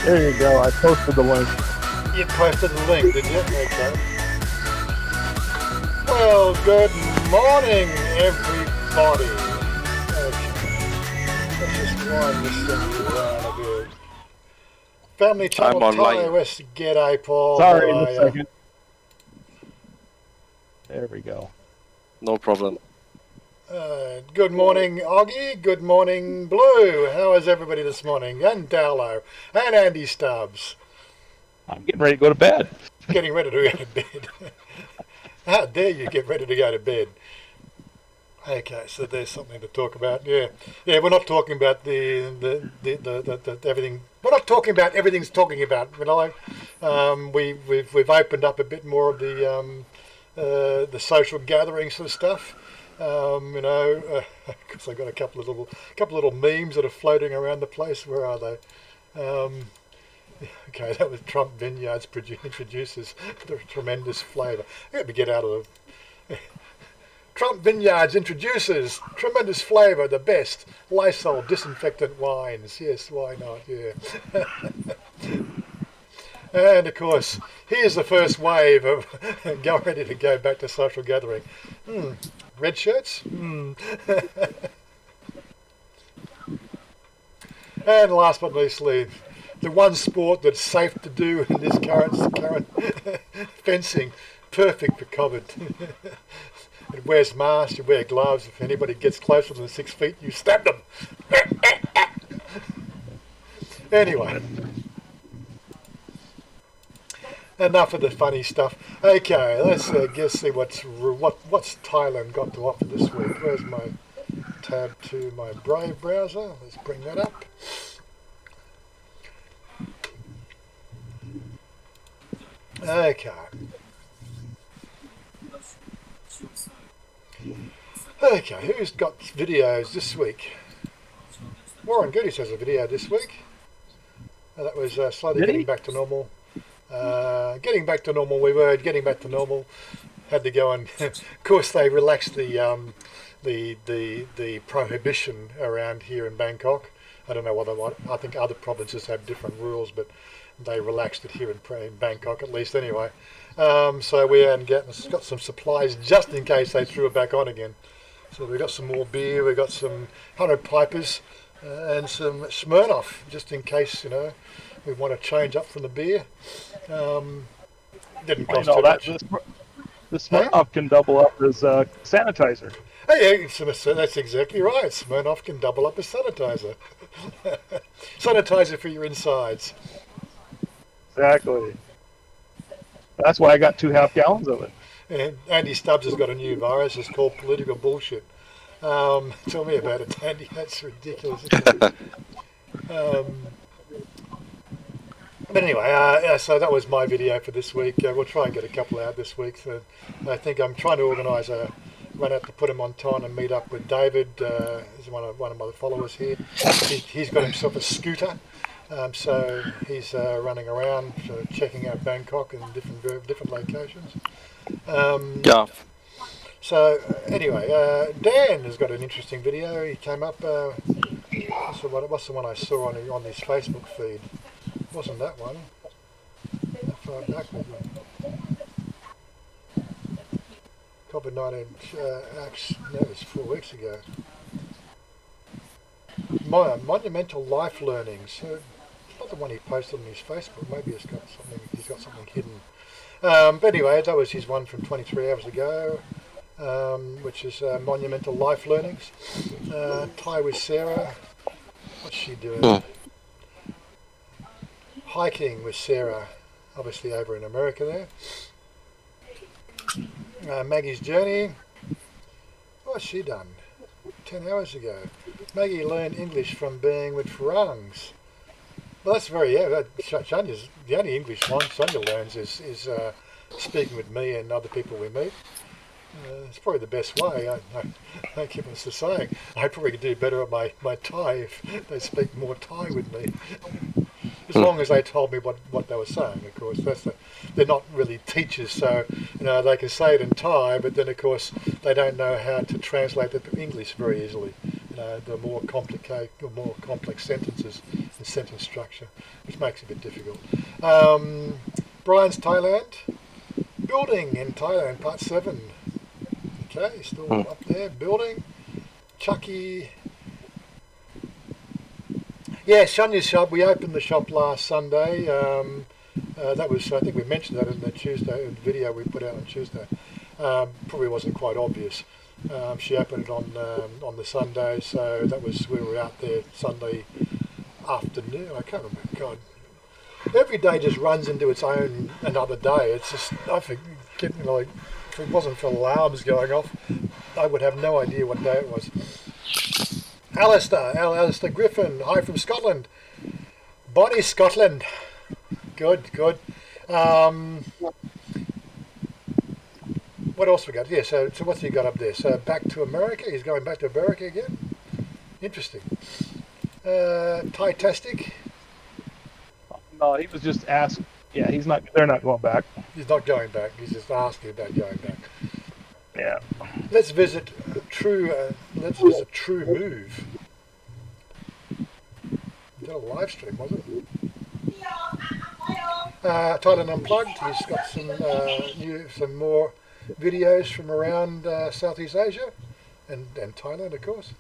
There you go. I posted the link. You posted the link, did you? Okay. Well, good morning, everybody. Okay. Let's just wind this thing around a bit. Family Channel Thai West, g'day, Paul. Sorry, a second. There we go. No problem. Good morning, Oggy. Good morning, Blue. How is everybody this morning? And Dowlow. And Andy Stubbs. I'm getting ready to go to bed. Getting ready to go to bed. How dare you get ready to go to bed? Okay, so there's something to talk about. Yeah, we're not talking about the everything. We're not talking about everything's talking about. You know, we've opened up a bit more of the social gathering sort of stuff. You know, because I got a couple of little memes that are floating around the place. Where are they? Okay, that was Trump Vineyards introduces the tremendous flavour. Let me get out of the. Trump Vineyards introduces tremendous flavour, the best Lysol disinfectant wines. Yes, why not? Yeah. And of course, here's the first wave of ready to go back to social gathering. Red shirts? And last but not least, the one sport that's safe to do in this current fencing, perfect for COVID. It wears masks, you wear gloves. If anybody gets closer than 6 feet, you stab them. Anyway. Enough of the funny stuff. Okay, let's see what's Thailand got to offer this week. Where's my tab to my Brave browser? Let's bring that up. Okay. Okay, who's got videos this week? Warren Goodies has a video this week. That was slowly getting back to normal. Getting back to normal. We were getting back to normal. Had to go and, of course, they relaxed the prohibition around here in Bangkok. I don't know what. I think other provinces have different rules, but they relaxed it here in Bangkok, at least anyway. So we got some supplies just in case they threw it back on again. So we got some more beer. We got some 100 pipers and some Smirnoff, just in case, you know, we want to change up from the beer. Didn't cost too much. The Smirnoff can double up as sanitizer. Hey, yeah, that's exactly right. Smirnoff can double up as sanitizer. Sanitizer for your insides. Exactly. That's why I got 2 half-gallons of it. And Andy Stubbs has got a new virus. It's called political bullshit. Tell me about it, Andy. That's ridiculous. But anyway, so that was my video for this week. We'll try and get a couple out this week. So I think I'm trying to organise run out to put him on time and meet up with David. He's one of my followers here. He's got himself a scooter. So he's running around, checking out Bangkok and different locations. Yeah. So anyway, Dan has got an interesting video. He came up. What's the one I saw on his Facebook feed? It wasn't that one. How far back was it? COVID-19 acts. No, it was 4 weeks ago. Monumental life learnings. It's not the one he posted on his Facebook. Maybe he's got something hidden. But anyway, that was his one from 23 hours ago, which is Monumental Life Learnings. Thai with Sarah. What's she doing? Hiking with Sarah, obviously over in America there. Maggie's Journey. What's she done? 10 hours ago. Maggie learned English from being with Farangs. Well, that's Chanya's, the only English one Chanya learns is speaking with me and other people we meet. It's probably the best way. I keep on saying I probably could do better at my Thai if they speak more Thai with me. As long as they told me what they were saying, of course. They're not really teachers, so you know they can say it in Thai, but then of course they don't know how to translate it to English very easily. You know, the more complex sentences, and sentence structure, which makes it a bit difficult. Brian's Thailand. Building in Thailand, part 7. Okay, still up there. Building. Chucky. Yeah, Chanya's shop. We opened the shop last Sunday. That was, I think we mentioned that in the Tuesday video we put out on Tuesday. Probably wasn't quite obvious. She opened it on the Sunday, so that was, we were out there Sunday afternoon. I can't remember. God, every day just runs into its own another day. It's just, I forget, like, if it wasn't for alarms going off, I would have no idea what day it was. Alistair Griffin, hi from Scotland. Bonnie, Scotland. Good. What else we got? Yeah, so what's he got up there? So back to America. He's going back to America again. Interesting. Thai-tastic. No, he was just asked. Yeah, he's not. They're not going back. He's not going back. He's just asking about going back. Yeah. Let's visit True Move. Is that a live stream? Was it? Thailand Unplugged. He's got some more videos from around Southeast Asia and Thailand, of course.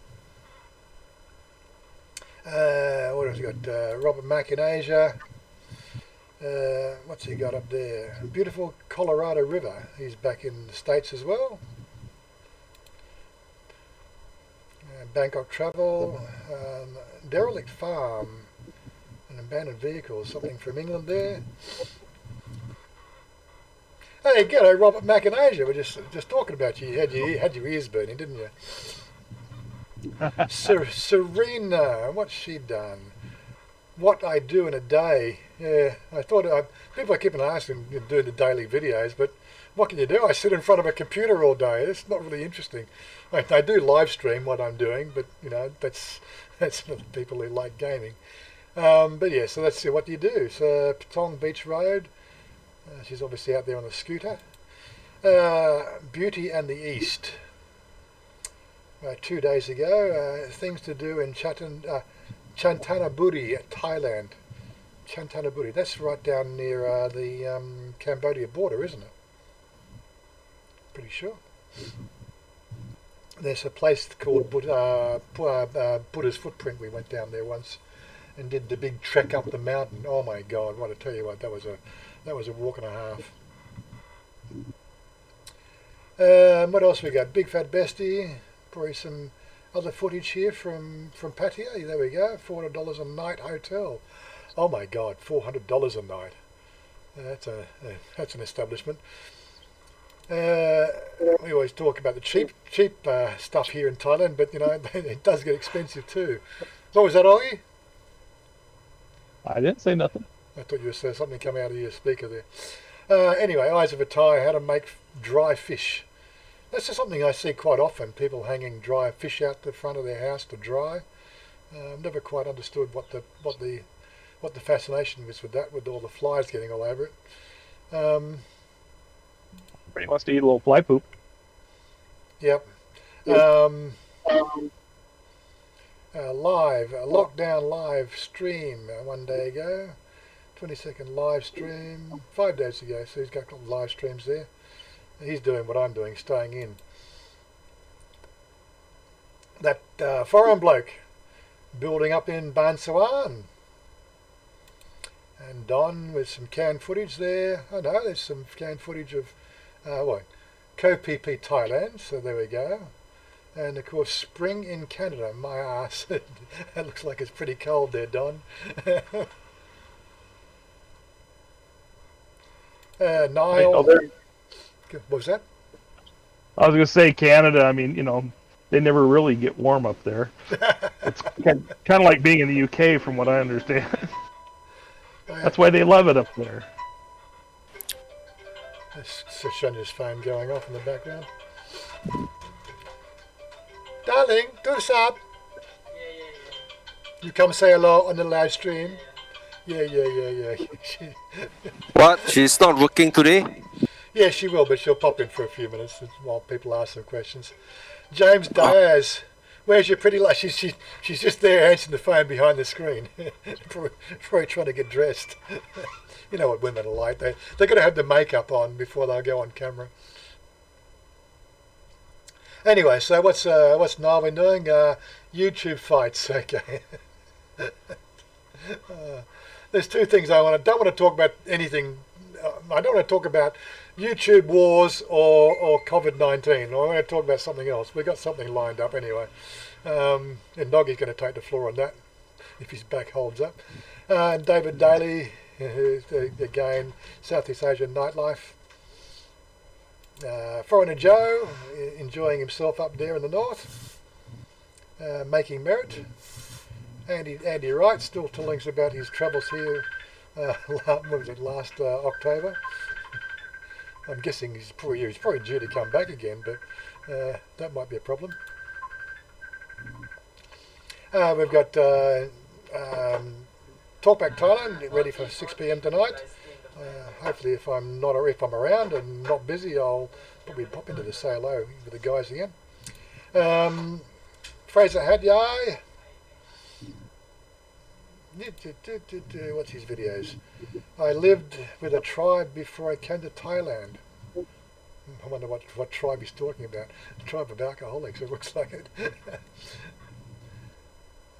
What else he got? Robert Mack in Asia. What's he got up there? Beautiful Colorado River. He's back in the States as well. Bangkok Travel. Derelict Farm. An abandoned vehicle. Something from England there. Hey, g'day, Robert Mack in Asia. We're just talking about you. You had your ears burning, didn't you? Serena, what's she done? What I do in a day. Yeah, I thought people are keeping asking doing the daily videos, but what can you do? I sit in front of a computer all day. It's not really interesting. I do live stream what I'm doing, but you know that's for the people who like gaming. But yeah, so let's see. What do you do? So Patong Beach Road. She's obviously out there on a scooter. Beauty and the East. 2 days ago, things to do in Chantanaburi, Thailand. Chantanaburi, that's right down near the Cambodia border, isn't it? Pretty sure. There's a place called Buddha's Footprint. We went down there once and did the big trek up the mountain. Oh my God! What I tell you what, that was a walk and a half. What else we got? Big Fat Bestie. Probably some other footage here from Pattaya. There we go. $400 a night hotel. Oh my God, $400 a night. That's an establishment. We always talk about the cheap stuff here in Thailand, but you know it does get expensive too. What was that, Ollie? I didn't say nothing. I thought you were saying something coming out of your speaker there. Anyway, Eyes of a Thai, how to make dry fish. That's just something I see quite often. People hanging dry fish out the front of their house to dry. I've never quite understood what the fascination was with that, with all the flies getting all over it. He wants to eat a little fly poop. Yep. Lockdown live stream 1 day ago. 20-second live stream 5 days ago. So he's got live streams there. He's doing what I'm doing, staying in. That foreign bloke building up in Bansuan. And Don with some canned footage there. I know there's some canned footage of Ko-PP Thailand. So there we go. And of course, spring in Canada. My ass. It looks like it's pretty cold there, Don. Niall. What was that? I was going to say Canada. I mean, you know, they never really get warm up there. It's kind of like being in the UK, from what I understand. That's why they love it up there. That's Chanya's phone going off in the background. Darling, do this up. Yeah. You come say hello on the live stream. Yeah. What? She's not working today? Yeah, she will, but she'll pop in for a few minutes while people ask some questions. James Diaz, Where's your pretty lady? She's just there answering the phone behind the screen, probably trying to get dressed. You know what women are like. They're going to have the makeup on before they'll go on camera. Anyway, so what's Niall been doing? YouTube fights. Okay. There's two things don't want to talk about anything. I don't want to talk about YouTube wars or COVID-19. I want to talk about something else. We've got something lined up anyway. And Noggy's going to take the floor on that if his back holds up. David Daly, who's again Southeast Asian nightlife. Foreigner Joe, enjoying himself up there in the north, making merit. Andy Wright still telling us about his troubles here. What was it, last October? I'm guessing he's probably due to come back again, but that might be a problem. We've got Talkback Thailand ready for 6 p.m. tonight. Hopefully, if I'm around and not busy, I'll probably pop into the say hello with the guys again. Fraser Hadyai. What's his videos? I lived with a tribe before I came to Thailand. I wonder what tribe he's talking about. The tribe of alcoholics, it looks like it.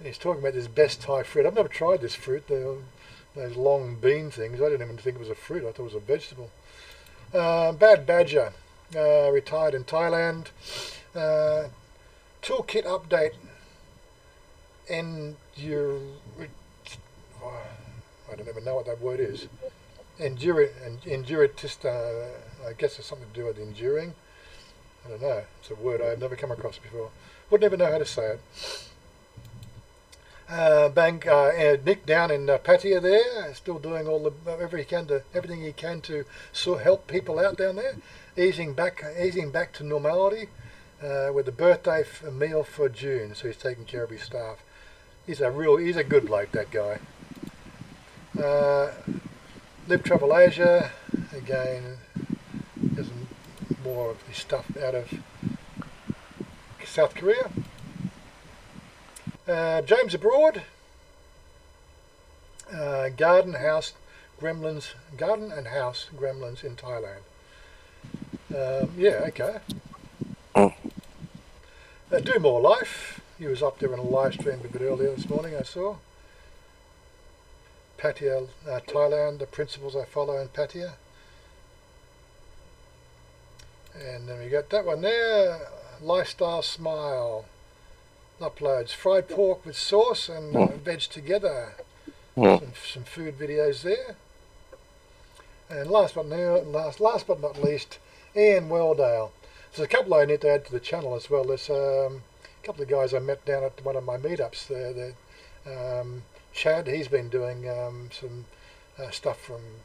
He's talking about this best Thai fruit. I've never tried this fruit. Those long bean things. I didn't even think it was a fruit. I thought it was a vegetable. Bad Badger, retired in Thailand. Toolkit update. I don't even know what that word is. Enduritist. I guess it's something to do with enduring. I don't know. It's a word I've never come across before. Would never know how to say it. Nick down in Pattaya there, still doing everything he can to help people out down there, easing back to normality, with the birthday meal for June. So he's taking care of his staff. He's a good bloke, that guy. Live Travel Asia again, getting more of his stuff out of South Korea. James Abroad, Garden and House Gremlins in Thailand. Yeah, okay. Do More Life. He was up there on a live stream a bit earlier this morning, I saw. Pattaya, Thailand, the principles I follow in Pattaya. And then we got that one there, Lifestyle Smile. Uploads fried pork with sauce and veg together. Some food videos there. And last but not least, Ian Welldale. There's a couple I need to add to the channel as well. There's a couple of guys I met down at one of my meetups there. Chad, he's been doing some stuff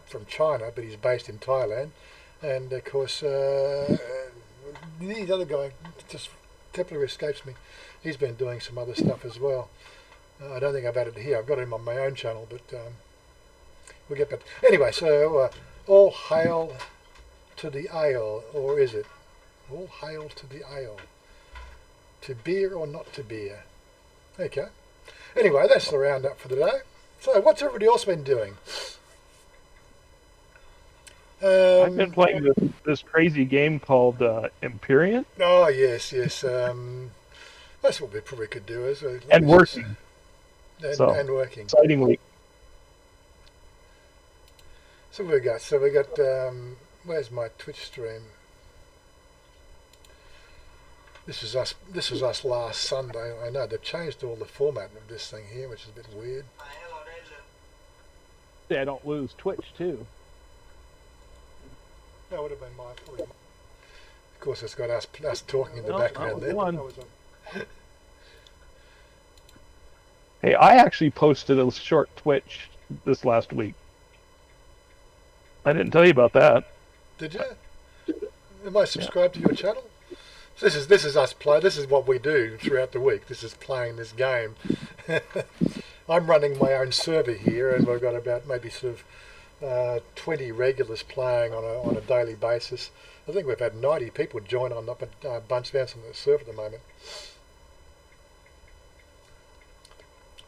from China, but he's based in Thailand. And of course, the other guy just temporarily escapes me. He's been doing some other stuff as well. I don't think I've added it here. I've got him on my own channel, but we'll get back. Anyway, so all hail to the ale, or is it? All hail to the ale. To beer or not to beer? Okay. Anyway, that's the roundup for the day. So, what's everybody else been doing? I've been playing this crazy game called Empyrean. Oh, yes. That's what we probably could do. And working. And working. Exciting week. So we got, where's my Twitch stream? This was us last Sunday. I know they've changed all the format of this thing here, which is a bit weird. Yeah, I don't lose Twitch too. That would have been my fault. Of course, it's got us talking in the background there. Hey, I actually posted a short Twitch this last week. I didn't tell you about that. Did you? Am I subscribed to your channel? So this is us play. This is what we do throughout the week. This is playing this game. I'm running my own server here, and we've got about maybe sort of 20 regulars playing on a daily basis. I think we've had 90 people join on up a bunch down on the server at the moment.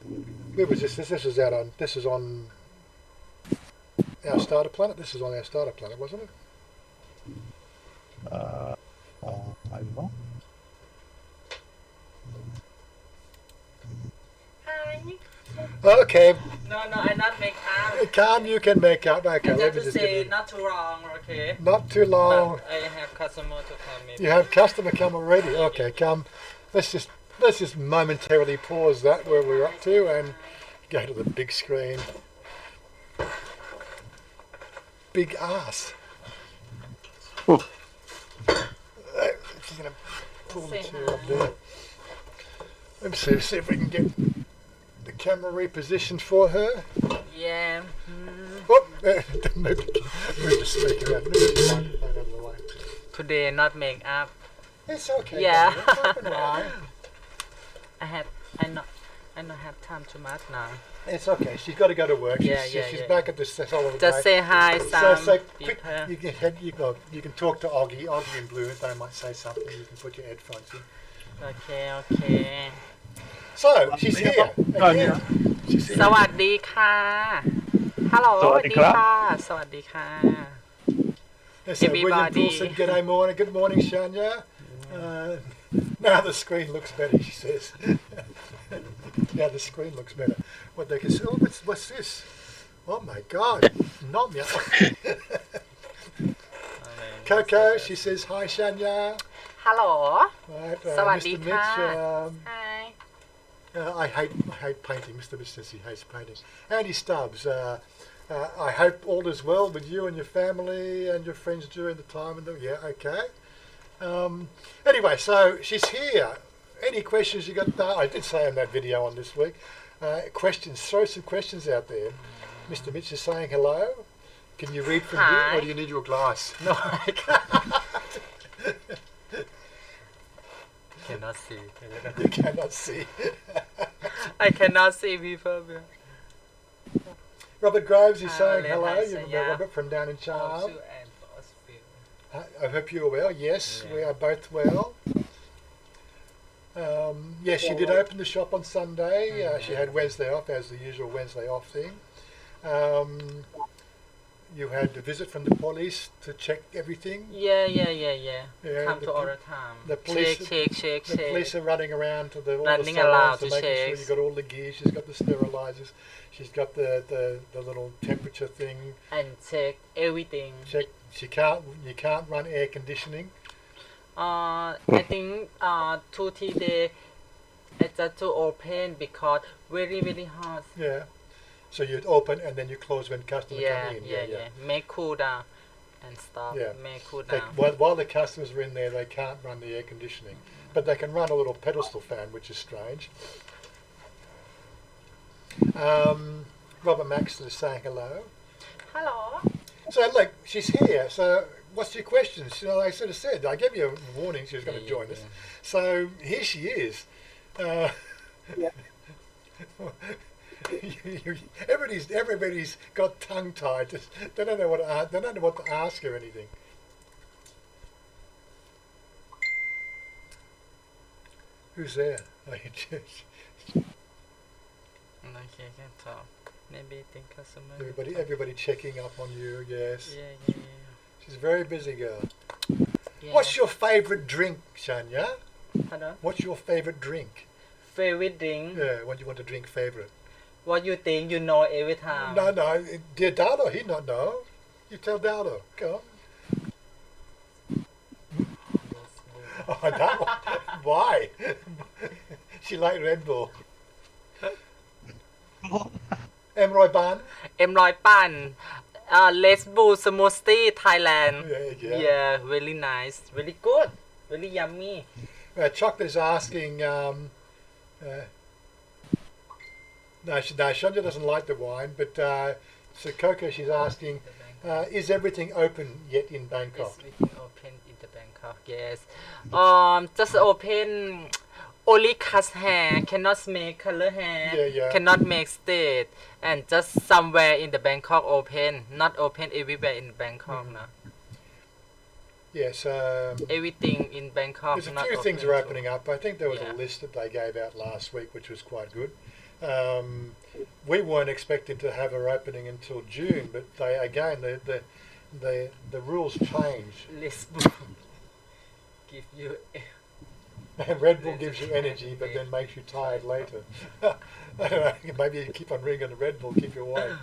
Where was this? This was out on. This was on our starter planet. This was on our starter planet, wasn't it? I don't know. Hi. Okay, No, I not make up. calm. You can make up. Okay, I let just me to just say get not too long, okay? not too long. But I have customer to come in. You have customer come already. Okay, come. Let's just momentarily pause that where we're up to and go to the big screen. Big ass. Oh. She's gonna pull the Say chair hi. up there. Let's see if we can get the camera repositioned for her. Yeah. Oh, move the speaker out. Move the microphone out of the way. Today not make up. It's okay. Yeah. darling. It's open wide. I not have time too much now. It's okay. She's got to go to work. Yeah, She's yeah. back at the solid Just say hi, So some quick, people. you can talk to Oggy and Blue. They might say something. You can put your headphones in. Okay. So she's here. Chanya. Again. She's ส here. วัสดีค่ะ ฮัลโหล สวัสดีครับ สวัสดีค่ะ They say William Everybody. Poole said, "G'day morning, good morning, Chanya." Now the screen looks better, she says. Now the screen looks better. What they can see? Oh, what's this? Oh my God! Not me. Coco, she says, "Hi, Chanya." ฮัลโหล Right, สวัสดี Mr. ค่ะ Mitch. Hi I hate painting. Mr. Mitch says he hates painting. Andy Stubbs. I hope all is well with you and your family and your friends during the time. Yeah, okay. Anyway, so she's here. Any questions you got? I did say in that video on this week. Questions. Throw some questions out there. Mr. Mitch is saying hello. Can you read from here, Hi. or do you need your glass? No I cannot see You cannot see. I cannot see people Robert Groves is saying let hello. us You say, remember yeah. Robert from down in Charm. Also and boss feel. I hope you're well. Yes, Yeah. we are both well. Yes, she did open the shop on Sunday. She had Wednesday off, as the usual Wednesday off thing. You had a visit from the police to check everything. Yeah. Yeah, Come the to all pol- the time. the police- Check. The police are running around to all Running the salons around to to making sure check. you got all the gear. She's got the sterilizers. She's got the little temperature thing. And check everything. Check. You can't run air conditioning. I think 2-3 days it's just to open because very hot. Yeah. So you open and then you close when customers come in. Yeah. Make cool down and stop. Yeah. Make cool They, down. while the customers are in there, they can't run the air conditioning, but they can run a little pedestal fan, which is strange. Robert Maxton is saying hello. Hello. So look, she's here. So what's your questions? You know, like I sort of said, I gave you a warning she was going to join us. So here she is. Everybody's got tongue tied. They don't know what to ask or anything. Who's there? Okay, can talk. Maybe think customer. Everybody checking up on you. Yes. Yeah. She's a very busy girl. Yeah. What's your favourite drink, Chanya? Pardon? What's your favourite drink? Favorite drink? Yeah, what do you want to drink favourite? What you think you know every time? No, dear Dado, he not know. You tell Dado. Come on. Oh, that one. Why? She liked Red Bull. Emroy Ban. เอ็มร้อยปั่น Let's Brew Smoothie Thailand. Yeah. Very nice. Very good. Very yummy. Chocolate's asking. No, Shanja doesn't like the wine, but so Coco, she's asking, is everything open yet in Bangkok? Yes, we can open in the Bangkok. Yes. Just open. Only cut hair, cannot make color hair, Yeah. cannot make state, and just somewhere in the Bangkok open, not open everywhere in Bangkok. No. Yes. Everything in Bangkok. There's a not few things open are too. opening up. I think there was Yeah. a list that they gave out last week, which was quite good. We weren't expecting to have her opening until June, but the rules change. Let's give you. And Red Bull gives you energy, but then makes you tired later. I don't know. Maybe you keep on drinking the Red Bull, keep you awake.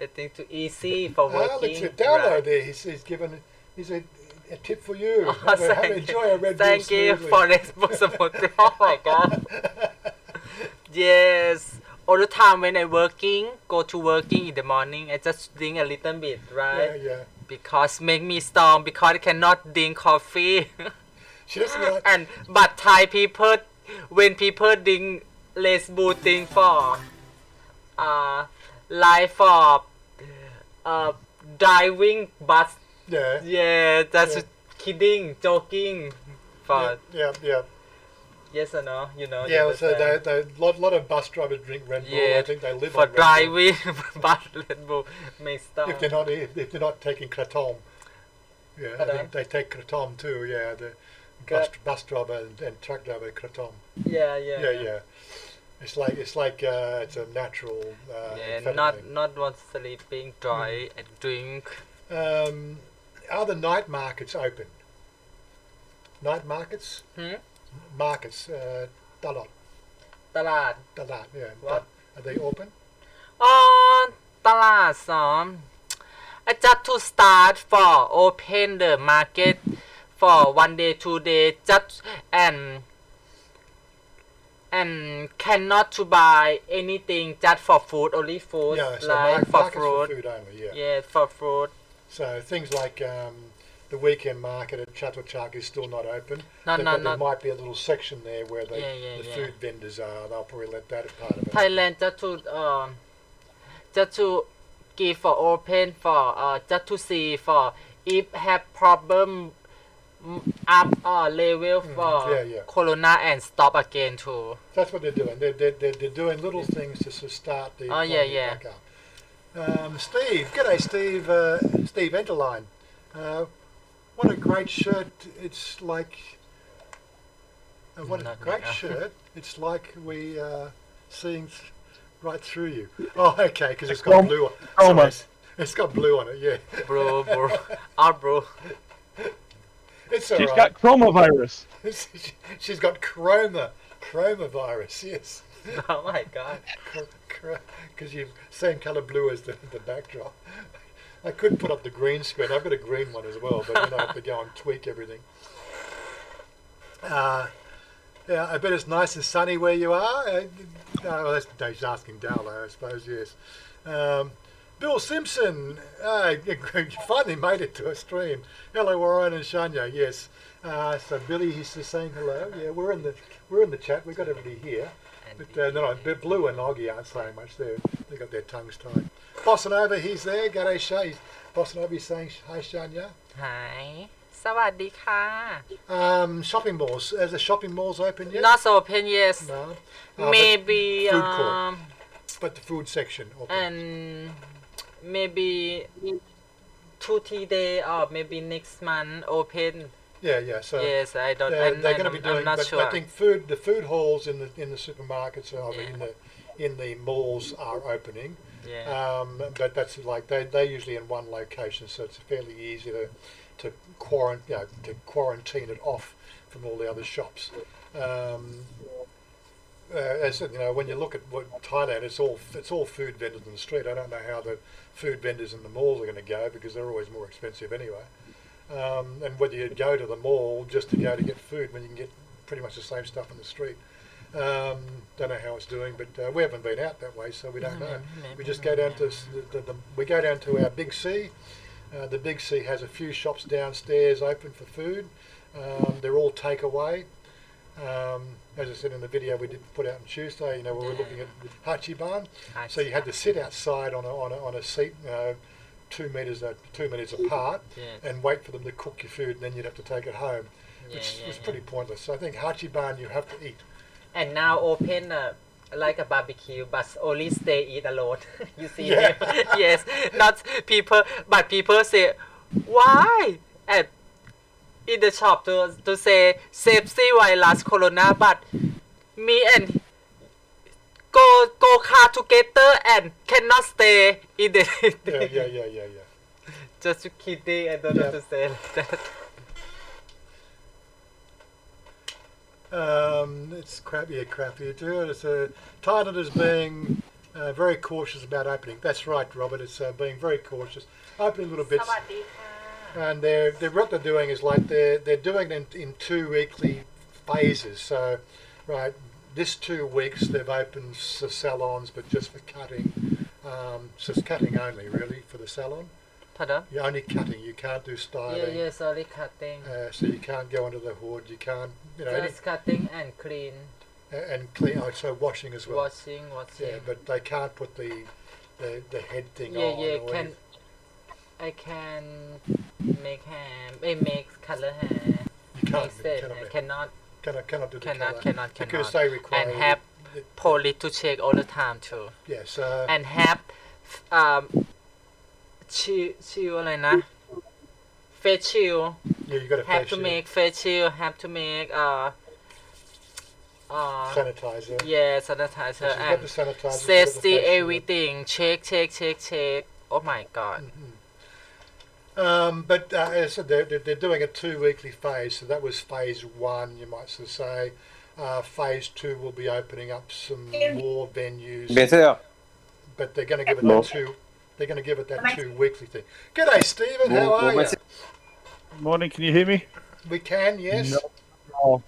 I think too easy for working. Look at Dallo there. He's given. He's a tip for you. Enjoy a Red Bull. Thank you for this book support. Oh my god. Yes. All the time when I go to working in the morning, I just drink a little bit, right? Yeah. Because make me strong. Because I cannot drink coffee. She doesn't like. But Thai people, when people drink Red Bull, drink for like for driving bus. Yeah, that's kidding, joking. For Yeah. Yes or no? You know. Yeah, so a lot of bus drivers drink Red Bull. Yeah, I think they live for on Red driving bus Red Bull may stop. If they're not taking kratom. Yeah, they take kratom too. Yeah, the bus driver and truck driver kratom. Yeah. It's like it's a natural. Not want sleeping, dry and drink. Are the night markets open? Night markets? Markets, ตลาด yeah. What? Are they open? ตลาดI just to start for open the market for 1 day 2 day just and cannot to buy anything just for food, only food. Yeah, so like markets for for fruit. food only. Yeah, for fruit. So things like the weekend market at Chatuchak is still not open. There might be a little section there where the food vendors are. They'll probably let that as part of it. Thailand just to give for open for just to see for if have problem up level for corona and stop again too. That's what they're doing. They're doing little things to start the economy back up. Steve, g'day Steve. Steve Enterline. What a great shirt! It's like what a great shirt! It's like we seeing right through you. Oh, okay, because it's got blue. It's got blue on it. Yeah. Bro. It's all She's right. got chromavirus. She's got chromavirus. Yes. Oh my god. Because you've same colour blue as the backdrop. I could put up the green screen. I've got a green one as well, but then I have to go and tweak everything. Yeah, I bet it's nice and sunny where you are. Well, that's Dave's asking Dalo, I suppose, yes. Bill Simpson, you finally made it to a stream. Hello, Warren and Chanya, yes. So Billy, he's just saying hello. Yeah, we're in the chat. We've got everybody here. But Blue and Oggy aren't saying much there. They've got their tongues tied. Bossa Nova, he's there. G'day, Shay. Bossa Nova is saying hi, Chanya. Hi. สวัสดีค่ะ Shopping malls. Is the shopping malls open yet? Not so open, yes. No. Maybe food court. But the food section open. And maybe 2-3 days or maybe next month open. Yeah. So yes, I don't. They're going to be doing. I'm not sure. I think the food halls in the supermarkets or in the malls are opening. Yeah. But that's like they're usually in one location, so it's fairly easy to quarantine it off from all the other shops. As when you look at Thailand, it's all food vendors in the street. I don't know how the food vendors in the malls are going to go because they're always more expensive anyway. And whether you go to the mall just to go to get food when you can get pretty much the same stuff in the street. Don't know how it's doing, but we haven't been out that way, so we don't know. We just go down to our Big C. The Big C has a few shops downstairs open for food. They're all takeaway. As I said in the video we did put out on Tuesday, we were looking at Hachiban. So you had to sit outside on a seat 2 meters apart and wait for them to cook your food, and then you'd have to take it home, which was pretty pointless. So I think Hachiban you have to eat. And now open like a barbecue, but only stay eat alone. You see? Yes, not people, but people say, why? And in the shop to say safety virus corona, but me and go car together and cannot stay in the Yeah. just kidding. I don't know to say like that. It's crappy too. It's Thailand is being very cautious about opening. That's right, Robert. It's being very cautious, opening little bits. And what they're doing is like they're doing it in 2 weekly phases. So, right, this 2 weeks they've opened salons, but just for cutting, just cutting only, really, for the salon. Pardon? You're only cutting. You can't do styling. Yes, only cutting. So you can't go under the hood. You can't, Just cutting and clean. And clean. Oh, so washing as well. Washing. Yeah, but they can't put the head thing on. I can make hair. Make color hair. You can't. Cannot Cannot do the colour. Cannot. Because they require. And have police to check all the time too. Yes. And have ชื่ออะไรนะ face shield. Yeah, you got to have to make face shield. Have to make sanitizer. Yeah, sanitizer So and the sanitizer, safety everything. Check. Oh my god. But as I said, they're doing a 2 weekly phase. So that was phase 1, you might sort of say. Phase 2 will be opening up some more venues. But they're going to give it that 2. They're going to give it that 2 weekly thing. G'day, Stephen. How are you? Morning. Can you hear me? We can, yes. No.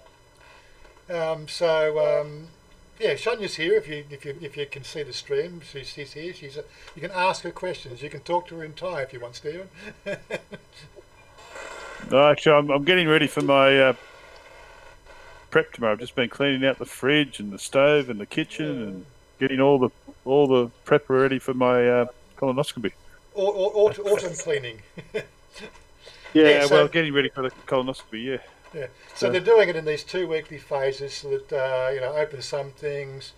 Yeah, Chanya's here. If you can see the stream, she's here. You can ask her questions. You can talk to her in Thai if you want, Stephen. No, actually, I'm getting ready for my prep tomorrow. I've just been cleaning out the fridge and the stove and the kitchen and getting all the prep ready for my colonoscopy. Autumn cleaning. Yeah, well, getting ready for the colonoscopy. Yeah. So they're doing it in these 2 weekly phases, so that open some things,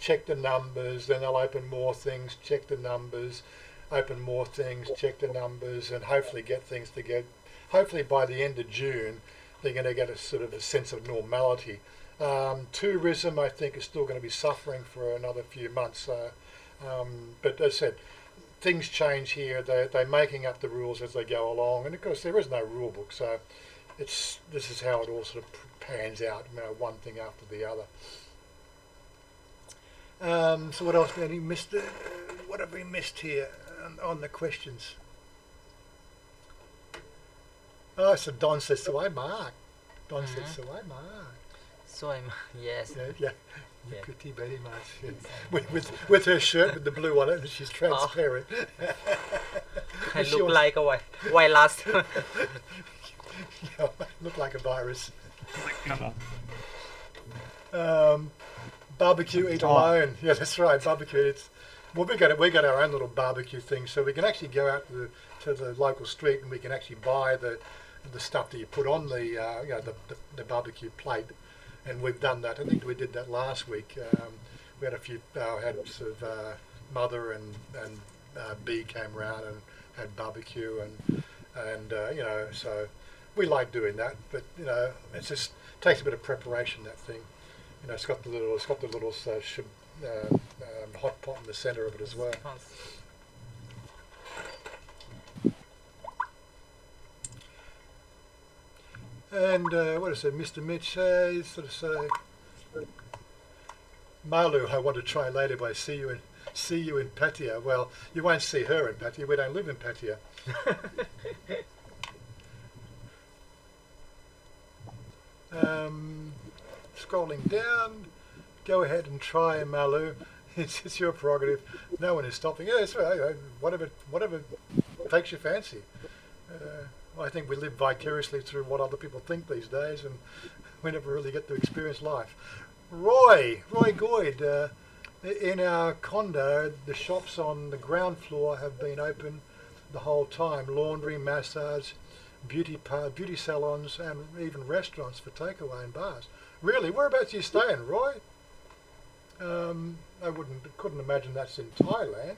check the numbers, then they'll open more things, check the numbers, open more things, check the numbers, and hopefully get things to get. Hopefully by the end of June, they're going to get a sort of a sense of normality. Tourism, I think, is still going to be suffering for another few months. But as I said, things change here. They're making up the rules as they go along, and of course there is no rule book, so this is how it all sort of pans out, one thing after the other. So what else? What have we missed here on the questions? Oh, so Don says, "So I mark." Don says, "So I mark." So I'm yes. Yeah. Pretty very much. Yeah. With her shirt with the blue on it, and she's transparent. I look like a virus. Yeah, look like a virus. Barbecue eat alone. Yeah, that's right. Barbecue. We got our own little barbecue thing, so we can actually go out to the local street and we can actually buy the stuff that you put on the barbecue plate. And we've done that. I think we did that last week. We had a few. Had sort of Mother and B came round and had barbecue and so we like doing that. But it just takes a bit of preparation. That thing, it's got the little hot pot in the centre of it as well. And what is it, Mr. Mitch sort of say, Malu, I want to try later, but I see you in Pattaya. Well, you won't see her in Pattaya. We don't live in Pattaya. Scrolling down, go ahead and try, Malu. It's your prerogative. No one is stopping. Yeah, it's right. Whatever takes your fancy. I think we live vicariously through what other people think these days, and we never really get to experience life. Roy Goyd, in our condo, the shops on the ground floor have been open the whole time. Laundry, massage, beauty salons, and even restaurants for takeaway and bars. Really? Whereabouts are you staying, Roy? I couldn't imagine that's in Thailand.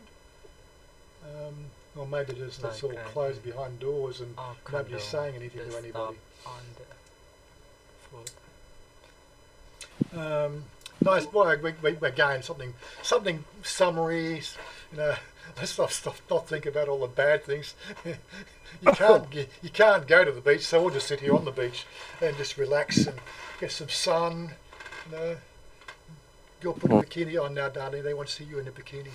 Or maybe it's all closed behind doors and nobody's saying anything to anybody. Nice boy. Again, something summary. Let's not think about all the bad things. You can't go to the beach, so we'll just sit here on the beach and just relax and get some sun. Go put a bikini on now, darling. They want to see you in a bikini.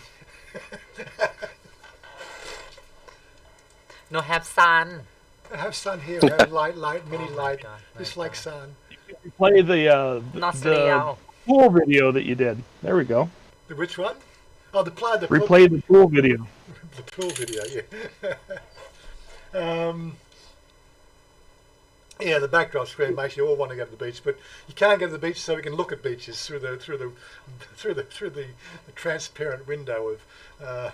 No have sun. I have sun here. I have light, mini light, God, just my like God. sun. Play the Not the real. pool video that you did. There we go. The which one? Oh, the Replay the pool video. the pool video. Yeah. Yeah, the backdrop screen makes you all want to go to the beach, but you can't go to the beach, so we can look at beaches through the transparent window of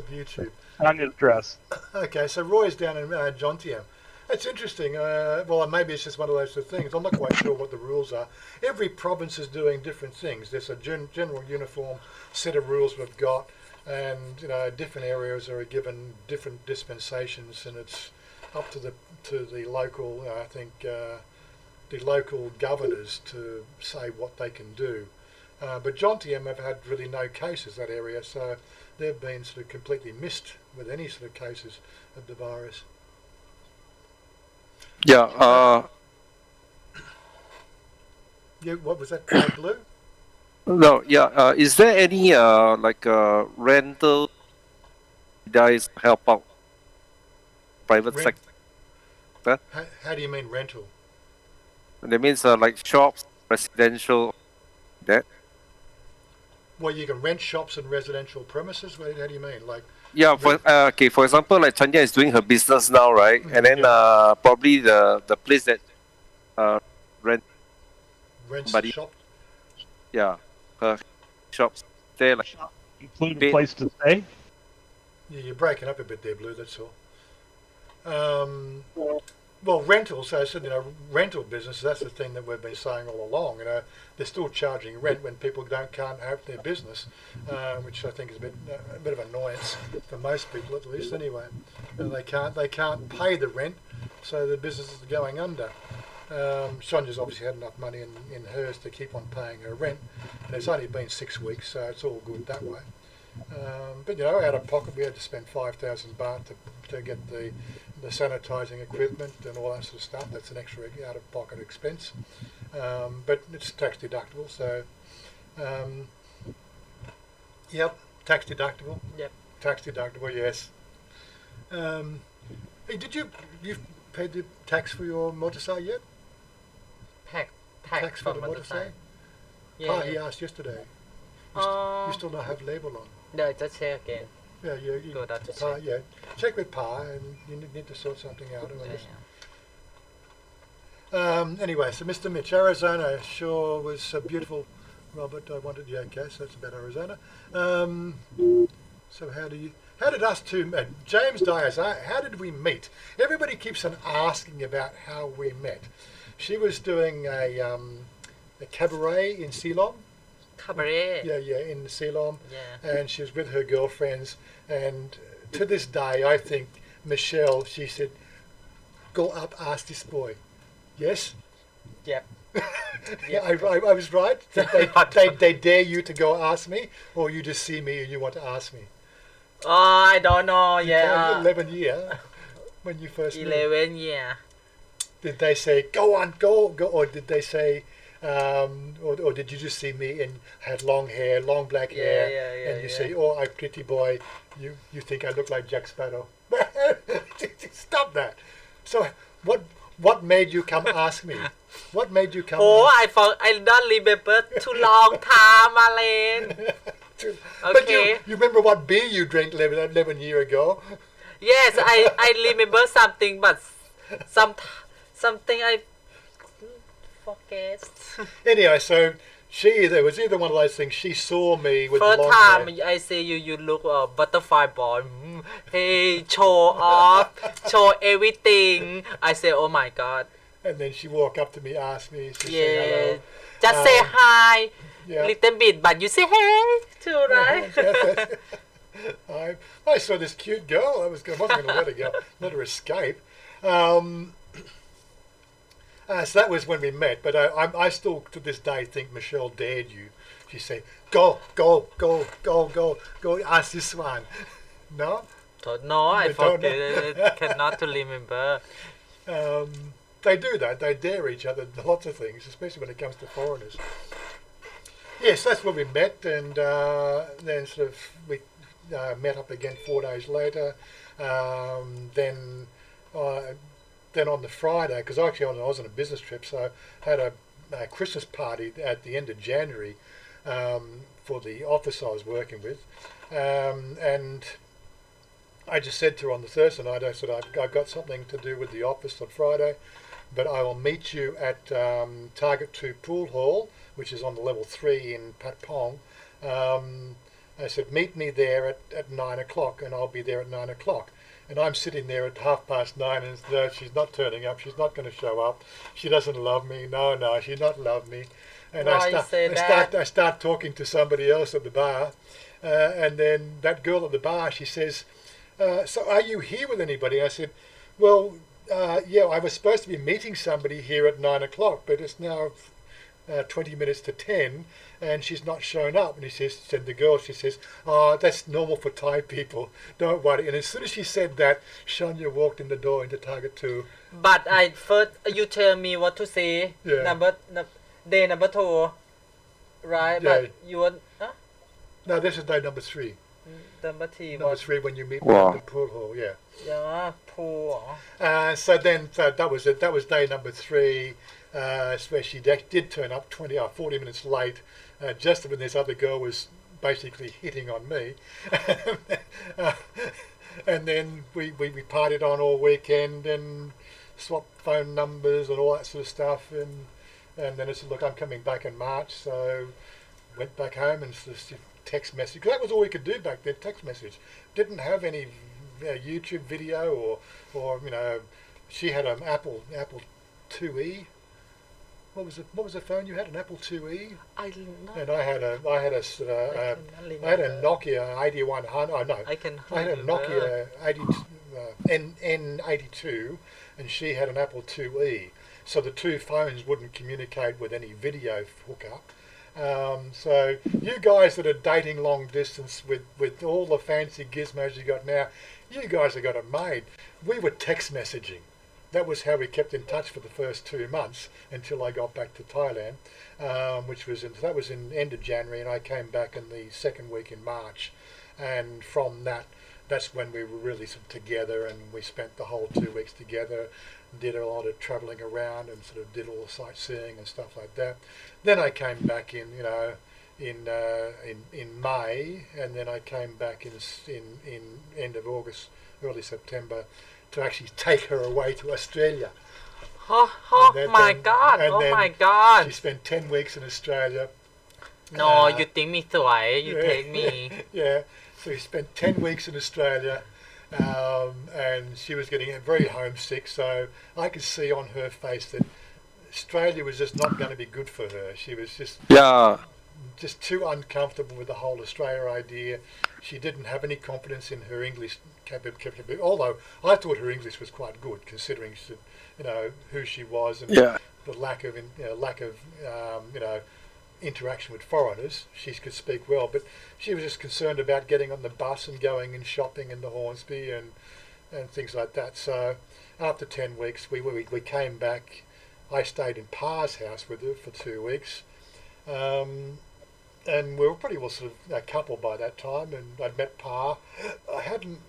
YouTube. Chanya's dress. Okay, so Roy's down in Jontiam. It's interesting. Well, maybe it's just one of those sort of things. I'm not quite sure what the rules are. Every province is doing different things. There's a general uniform set of rules we've got, and different areas are given different dispensations, and it's up to the local. I think the local governors to say what they can do. But Jontiam have had really no cases, that area, so they've been sort of completely missed with any sort of cases of the virus. Yeah. Yeah, what was that? Dark blue? No. Yeah. Is there any rental guys help out private Rent. sector? How do you mean rental? That means like shops, residential, that. Well, you can rent shops and residential premises. How do you mean? Like Yeah, for example, like Chanya is doing her business now, right? And then probably the place that rents the shop? her shops there, like Include a place to stay. Yeah, you're breaking up a bit there, Blue. That's all. Well, rentals. I said, rental business. That's the thing that we've been saying all along. They're still charging rent when people can't have their business, which I think is a bit of annoyance for most people, at least. Anyway, they can't pay the rent, so the business is going under. Sonya's obviously had enough money in hers to keep on paying her rent, and it's only been 6 weeks, so it's all good that way. But out of pocket, we had to spend 5,000 baht to get the sanitising equipment and all that sort of stuff. That's an extra out of pocket expense, but it's tax deductible. So, yep, tax deductible. Yep. Tax deductible. Yes. Hey, you've paid the tax for your motorcycle yet? Tax for for the motorcycle. Yeah. He asked yesterday. You still don't have label on. No, just say again. Yeah, you Go down to Pa, check. yeah. Check with Pa, and you need to sort something out. Anyway, so Mr. Mitch, Arizona sure was beautiful. Robert, I wanted okay, so that's about Arizona. So how did us two meet? James Dyers, how did we meet? Everybody keeps on asking about how we met. She was doing a cabaret in Ceylon. Cabaret. Yeah, in Ceylon. Yeah. And she was with her girlfriends. And to this day, I think Michelle, she said, go up, ask this boy. Yes? Yep. Yeah, I was right. They dare you to go ask me, or you just see me and you want to ask me? Oh, I don't know. Yeah. 11 year when you first met. 11 year. Did they say go on, go, or did they say, or did you just see me and had long hair, long black hair, and you say, oh, I'm pretty boy, you think I look like Jack Sparrow? Stop that. So what made you come ask me? What made you come? Oh, ask? I don't remember too long time, Alain. But Okay. you remember what beer you drank 11 years ago? Yes, I remember something, but something I forget. Anyway, so there was either one of those things. She saw me with First long time hair. I see you look butterfly boy. Hey, show off, show everything. I say, oh my God. And then she walked up to me, asked me, she Yeah, said hello. just say hi, Yeah. little bit, but you say hey too, right? I saw this cute girl. I wasn't going to let her go, let her escape. So that was when we met. But I still, to this day, think Michelle dared you. She said, go, go, go, go, go, go, ask this one. No? No, I They don't forget. Cannot to remember. They do that. They dare each other lots of things, especially when it comes to foreigners. Yes, that's where we met, and then sort of we met up again 4 days later. Then on the Friday, because actually I was on a business trip, so I had a Christmas party at the end of January for the office I was working with, and I just said to her on the Thursday night, I said, I've got something to do with the office on Friday, but I will meet you at Target 2 Pool Hall, which is on the level 3 in Patpong. I said, meet me there at 9 o'clock, and I'll be there at 9 o'clock. And I'm sitting there at 9:30, and she's not turning up. She's not going to show up. She doesn't love me. No, she's not love me. And I start talking to somebody else at the bar, and then that girl at the bar, she says, so are you here with anybody? I said, well, yeah, I was supposed to be meeting somebody here at 9 o'clock, but it's now 20 minutes to 10, and she's not shown up. And said the girl, she says, oh, that's normal for Thai people. Don't worry. And as soon as she said that, Chanya walked in the door into Target 2. But you tell me what to say. Yeah. Day number 2, right? Yeah. But you want? Huh? No, this is day number 3. Number 3. Number 3 when you meet me at the pool hall. Yeah. Yeah, pool. So that was it. That was day number 3. Where she did turn up 40 minutes late, just when this other girl was basically hitting on me. And then we partied on all weekend and swapped phone numbers and all that sort of stuff. And then I said, look, I'm coming back in March, so went back home and just text message. That was all we could do back then, text message. Didn't have any YouTube video or she had an Apple IIe. What was the phone you had? An Apple IIe. I don't know. And I had a Nokia 8100. Oh no, I had a Nokia 80 N82, and she had an Apple IIe. So the two phones wouldn't communicate with any video hookup. So you guys that are dating long distance with all the fancy gizmos you got now, you guys have got it made. We were text messaging. That was how we kept in touch for the first 2 months until I got back to Thailand, that was in end of January, and I came back in the second week in March. And from that's when we were really sort of together, and we spent the whole 2 weeks together, did a lot of travelling around and sort of did all the sightseeing and stuff like that. Then I came back in May, and then I came back in end of August, early September, to actually take her away to Australia. Oh my God. She spent 10 weeks in Australia. No, you think me sweet, you take me. Yeah, so we spent 10 weeks in Australia, and she was getting very homesick, so I could see on her face that Australia was just not going to be good for her. She was just too uncomfortable with the whole Australia idea. She didn't have any confidence in her English capability, although I thought her English was quite good, considering who she was and the lack of interaction with foreigners. She could speak well, but she was just concerned about getting on the bus and going and shopping in the Hornsby and things like that. So after 10 weeks, we came back. I stayed in Pa's house with her for 2 weeks. And we were pretty well sort of a couple by that time, and I'd met Pa. I hadn't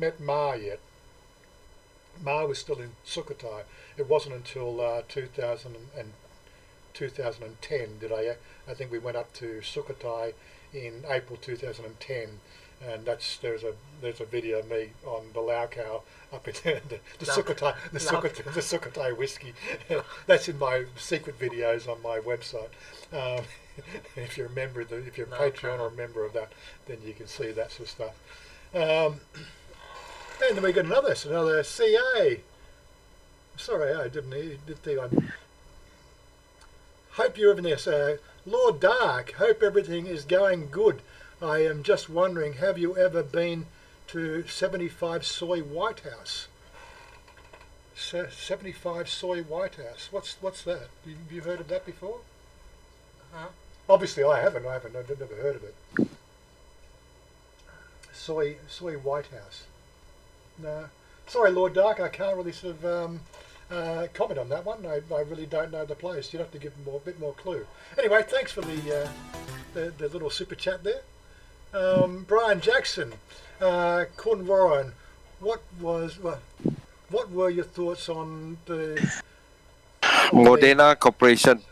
met Ma yet. Ma was still in Sukhothai. It wasn't until 2010 did I think we went up to Sukhothai in April 2010, and there's a video of me on the Laokao up in the Sukhothai whiskey. That's in my secret videos on my website. If you're a member if you're a Patreon or a member of that, then you can see that sort of stuff. And then we got another CA. Sorry, I didn't think I. Hope you're everything else. Lord Dark, hope everything is going good. I am just wondering, have you ever been to 75 Soy White House? 75 soy Whitehouse. What's that? Have you heard of that before? Huh? Obviously, I haven't. I've never heard of it. Soy Whitehouse. No. Sorry, Lord Dark. I can't really sort of comment on that one. I really don't know the place. You'd have to give a bit more clue. Anyway, thanks for the little super chat there. Brian Jackson, Corn Warren, what were your thoughts on the Modena Corporation.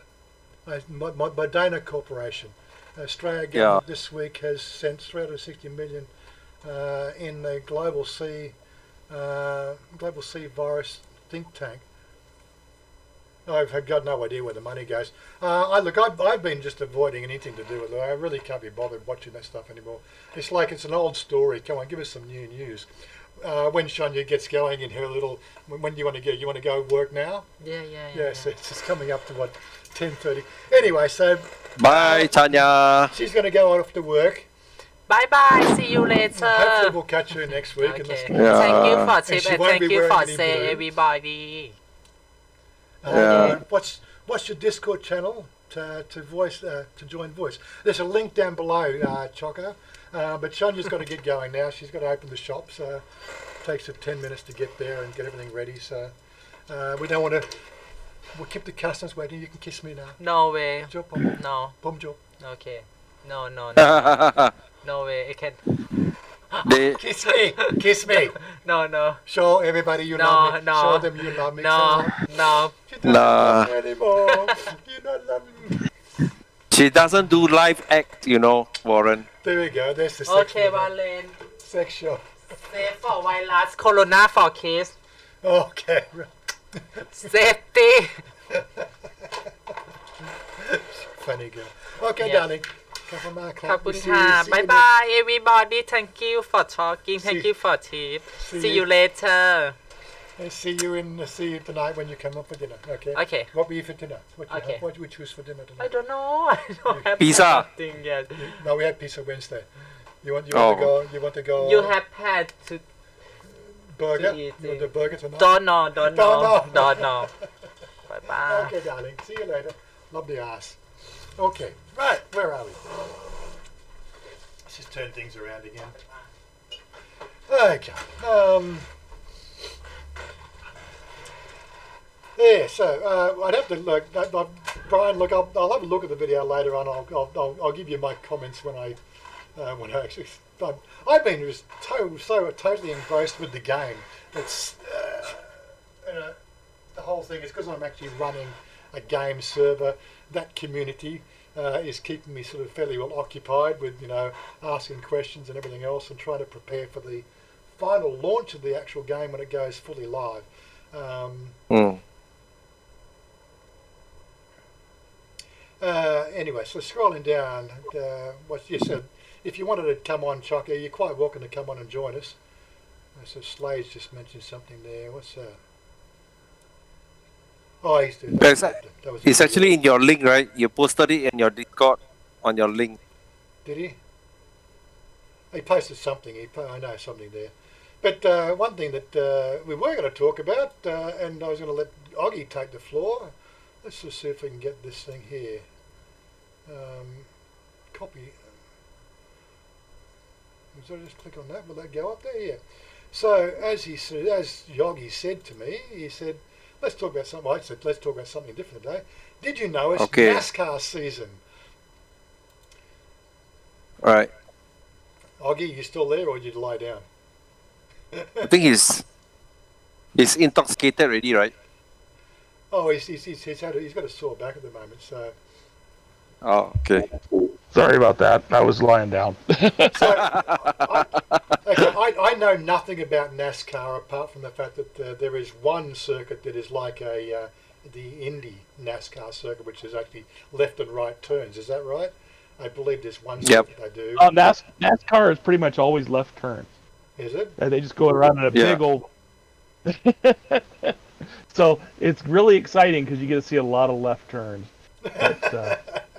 Modena Corporation? Australia government this week has sent 360 million in the global sea virus think tank. I've got no idea where the money goes. I've been just avoiding anything to do with it. I really can't be bothered watching that stuff anymore. It's like it's an old story. Come on, give us some new news. When Chanya gets going in her little, when do you want to go? You want to go work now? Yeah. So it's just coming up to 10:30. Anyway, so Bye, Chanya. she's going to go off to work. Bye. See you later. Hopefully we'll catch her next week. Okay. And Yeah. Thank you for And tip she and won't thank be you wearing for any say blue. everybody. What's your Discord channel to join voice? There's a link down below, Choco. But Chanya's got to get going now. She's got to open the shop, so it takes her 10 minutes to get there and get everything ready. So we don't want to. We'll keep the customers waiting. You can kiss me now. No way. Job, bum, No. bum, job. Okay. No. they No way. I can. Kiss me. No. Show everybody you love me. No. Show them you love me. No. You don't love me anymore. You're not loving me. She doesn't do live act, Warren. There we go. There's the sex. Okay, Valen. Sex show. Safe for virus, corona for case. Okay. Safety. Funny girl. Okay, Yeah. darling. ขอบคุณค่ะ Bye bye everybody. Thank you for talking. Thank you for tip. See you later. See you tonight when you come up for dinner. Okay. Okay. What will you eat for dinner? Okay. What do we choose for dinner I tonight? don't know. I don't have Pizza. nothing yet. No, we had pizza Wednesday. You want Oh. to go? You want to go? You have had to burger? to eat You want it. the burger tonight? don't know. Bye bye. Okay, darling. See you later. Love the ass. Okay. Right. Where are we? Let's just turn things around again. Okay. Yeah. So I'd have to look. Brian, look. I'll have a look at the video later on. I'll give you my comments when I actually. I've been just totally engrossed with the game. It's the whole thing is because I'm actually running a game server. That community is keeping me sort of fairly well occupied with asking questions and everything else, and trying to prepare for the final launch of the actual game when it goes fully live. Anyway, so scrolling down, what you said, if you wanted to come on, Chaka, you're quite welcome to come on and join us. So Slade's just mentioned something there. What's that? Oh, he's doing that. It's actually in your link, right? You posted it in your Discord on your link. Did he? He posted something. I know something there. But one thing that we were going to talk about, and I was going to let Oggy take the floor. Let's just see if we can get this thing here. Copy. So just click on that. Will that go up there? Yeah. So as Yogi said to me, he said, let's talk about something. I said, let's talk about something different today. Did you know it's NASCAR season? All right. Oggy, you still there, or did you lie down? I think he's intoxicated already, right? Oh, he's got a sore back at the moment. So. Oh, okay. Sorry about that. I was lying down. So, I know nothing about NASCAR apart from the fact that there is one circuit that is like the Indy NASCAR circuit, which is actually left and right turns. Is that right? I believe there's one circuit they do. NASCAR is pretty much always left turn. Is it? They just go around in a big old. So it's really exciting because you get to see a lot of left turns. But,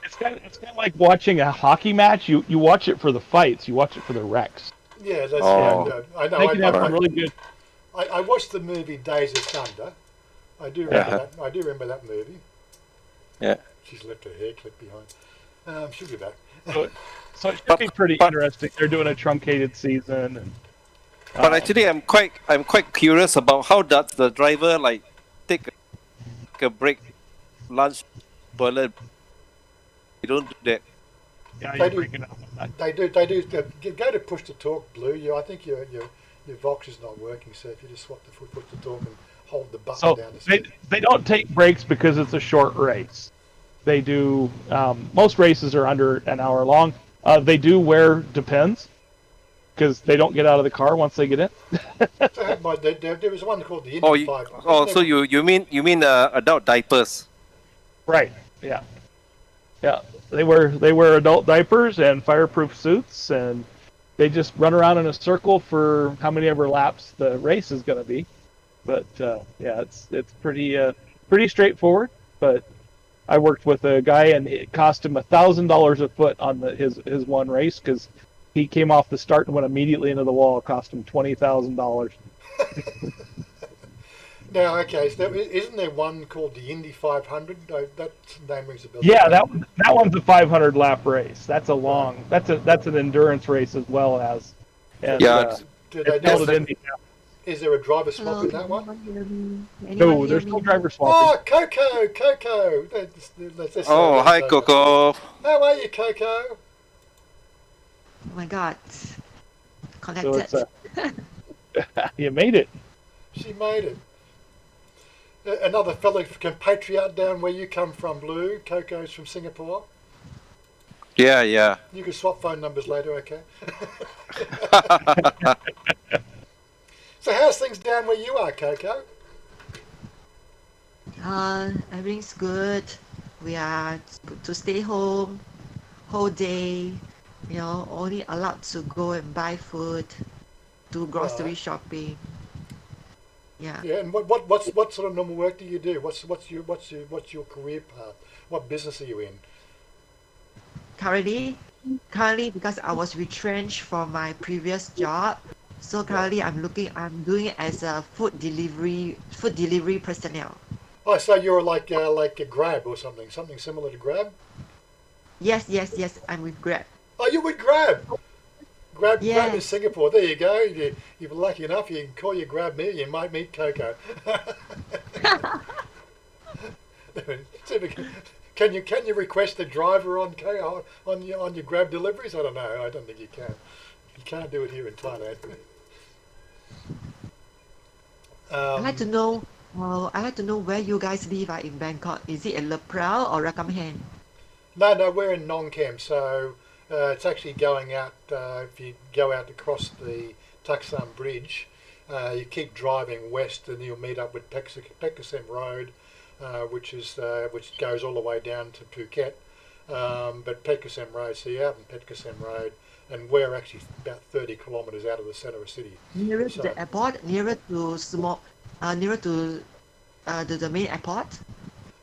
it's kind of like watching a hockey match. You watch it for the fights. You watch it for the wrecks. Yeah, that's Oh. yeah, I know. They can have some really good. I watched the movie Days of Thunder. I do remember that. I do remember that movie. Yeah. She's left her hair clip behind. She'll be back. So it should be pretty interesting. They're doing a truncated season, and But actually, I'm quite curious about how does the driver like take a break, lunch, toilet. You don't do that. yeah, They you're do. breaking up. They do. They do. Go to push to talk, Blue. I think your Vox is not working. So if you just swap the push to talk and hold the button So down. they don't take breaks because it's a short race. They do. Most races are under an hour long. They do wear Depends because they don't get out of the car once they get in. There was one called the Indy Oh, you, 5. oh, so you mean adult diapers? Right. Yeah. Yeah. They wear adult diapers and fireproof suits, and they just run around in a circle for how many ever laps the race is going to be. But yeah, it's pretty straightforward. But I worked with a guy, and it cost him $1,000 a foot on his one race because he came off the start and went immediately into the wall. It cost him $20,000. Now, okay, so isn't there one called the Indy 500? That name rings a bell. Yeah, that one's a 500 lap race. That's a long. That's an endurance race as well as. And, Yeah. Do they it's held do at Indy. Is there a driver swap in that one? No, there's no driver swapping. Oh, Coco! Let's Oh, hi, Coco. How are you, Coco? Oh my God. So Connected. it's you made it. She made it. Another fellow compatriot down where you come from, Blue. Coco's from Singapore. Yeah. You can swap phone numbers later, okay? So how's things down where you are, Coco? Everything's good. We are to stay home whole day. You know, only allowed to go and buy food, do grocery shopping. Yeah. Yeah, and what sort of normal work do you do? What's your career path? What business are you in? Currently, because I was retrenched from my previous job, so currently I'm doing it as a food delivery personnel. Oh, so you're like a Grab or something similar to Grab? Yes, I'm with Grab. Oh, you're with Grab. Grab in Yes. Singapore. There you go. You're lucky enough. You can call your Grab me. You might meet Coco. Can you request a driver on your Grab deliveries? I don't know. I don't think you can. You can't do it here in Thailand. I'd like to know. I'd like to know where you guys live in Bangkok. Is it in Le Prau or Rakam-hen? No, we're in Nong Kem, so it's actually going out. If you go out across the Taksam Bridge, you keep driving west, and you'll meet up with Pekasem Road, which goes all the way down to Phuket. But Pekasem Road, so you're out in Pekasem Road, and we're actually about 30 kilometres out of the centre of the city. Nearer to the airport, nearer to the main airport.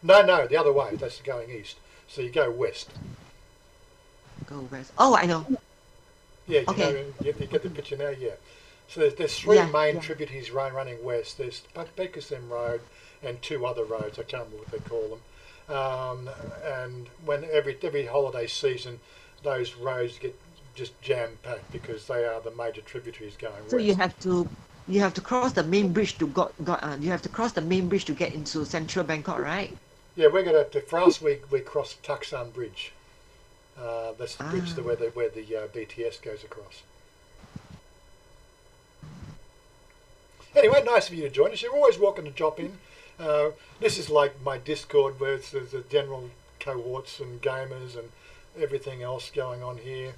No, the other way. That's going east. So you go west. Go west. Oh, I know. Yeah, Okay. You get the picture now. Yeah. So there's three main Yeah. tributaries running west. There's Pekasem Road and two other roads. I can't remember what they call them. And when every holiday season, those roads get just jam packed because they are the major tributaries going So west. you have to cross the main bridge to you have to cross the main bridge to get into central Bangkok, right? Yeah, we're going to for us we cross Taksam Bridge. That's the bridge where the BTS goes across. Anyway, nice of you to join us. You're always welcome to drop in. This is like my Discord where there's the general cohorts and gamers and everything else going on here.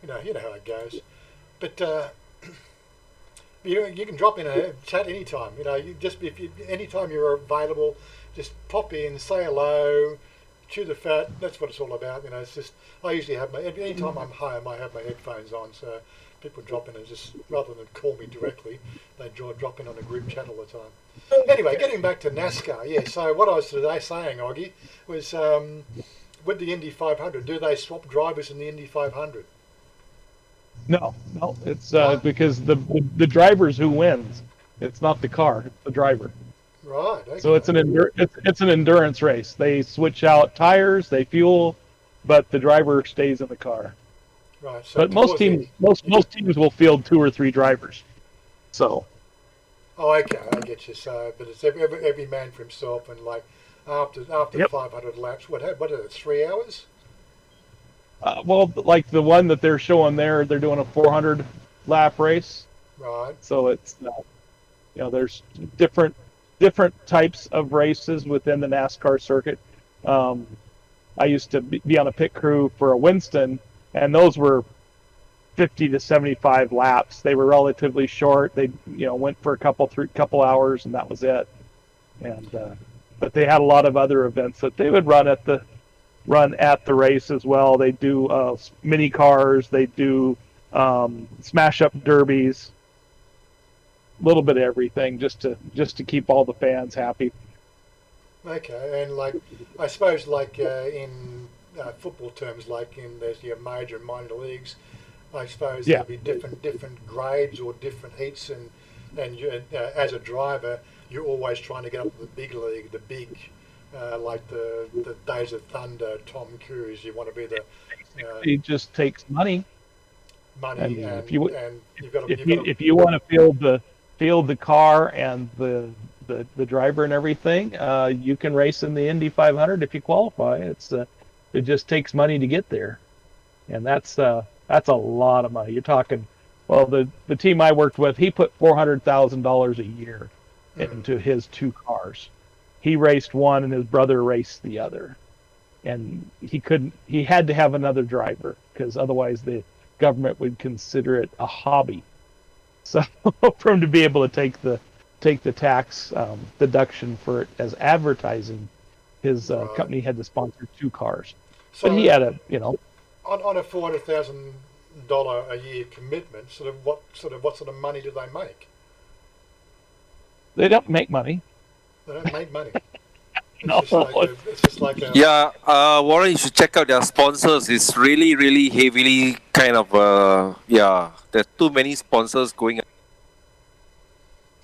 You know how it goes. But you can drop in and chat anytime. Anytime you're available, just pop in, say hello, chew the fat. That's what it's all about. It's just I usually have anytime I'm home, I have my headphones on, so people drop in and just rather than call me directly, they drop in on a group chat all the time. Anyway, getting back to NASCAR, yeah. So what I was today saying, Oggy, was with the Indy 500, do they swap drivers in the Indy 500? No, no, it's What? because the driver's who wins. It's not the car; it's the driver. Right. So Okay. it's an endurance race. They switch out tires, they fuel, but the driver stays in the car. Right. So But most towards the teams end, most you get. most teams will field 2 or 3 drivers. So Oh, okay. I get you. So, but it's every man for himself, and like after yep. 500 laps, what is it? 3 hours? Well, like the one that they're showing there, they're doing a 400 lap race. Right. So it's there's different types of races within the NASCAR circuit. Um, I used to be on a pit crew for a Winston, and those were 50 to 75 laps. They were relatively short. They went for a couple hours, and that was it. And but they had a lot of other events that they would run at the race as well. They do mini cars. They do smash up derbies. A little bit of everything just to keep all the fans happy. Okay. And like, I suppose like in football terms, like in there's your major and minor leagues. I suppose Yeah. there'll be different grades or different heats, and as a driver, you're always trying to get up to the big league, the big, like the Days of Thunder, Tom Cruise. You want to be the It just takes money. I money, mean, and if you want to field the car and the driver and everything, you can race in the Indy 500 if you qualify. It just takes money to get there, and that's a lot of money. You're talking, well, the team I worked with, he put $400,000 a year into his 2 cars. He raced one, and his brother raced the other, and he had to have another driver because otherwise the government would consider it a hobby. So for him to be able to take the tax deduction for it as advertising, his right. company had to sponsor 2 cars. But he So had on a $400,000 a year commitment, what sort of money do they make? they don't make money. They don't make money. No, It's just like a Yeah, Warren, you should check out their sponsors. It's really, really heavily kind of yeah. There's too many sponsors going.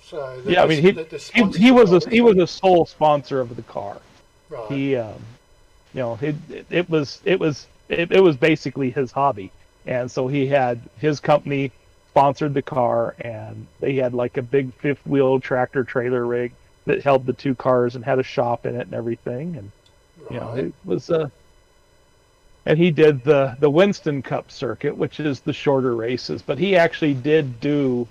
so yeah. I mean, the he was a sole sponsor of the car. right, He it was basically his hobby, and so he had his company sponsored the car, and they had like a big 5th wheel tractor trailer rig that held the 2 cars and had a shop in it and everything, and right, it was and he did the Winston Cup circuit, which is the shorter races, but he actually did do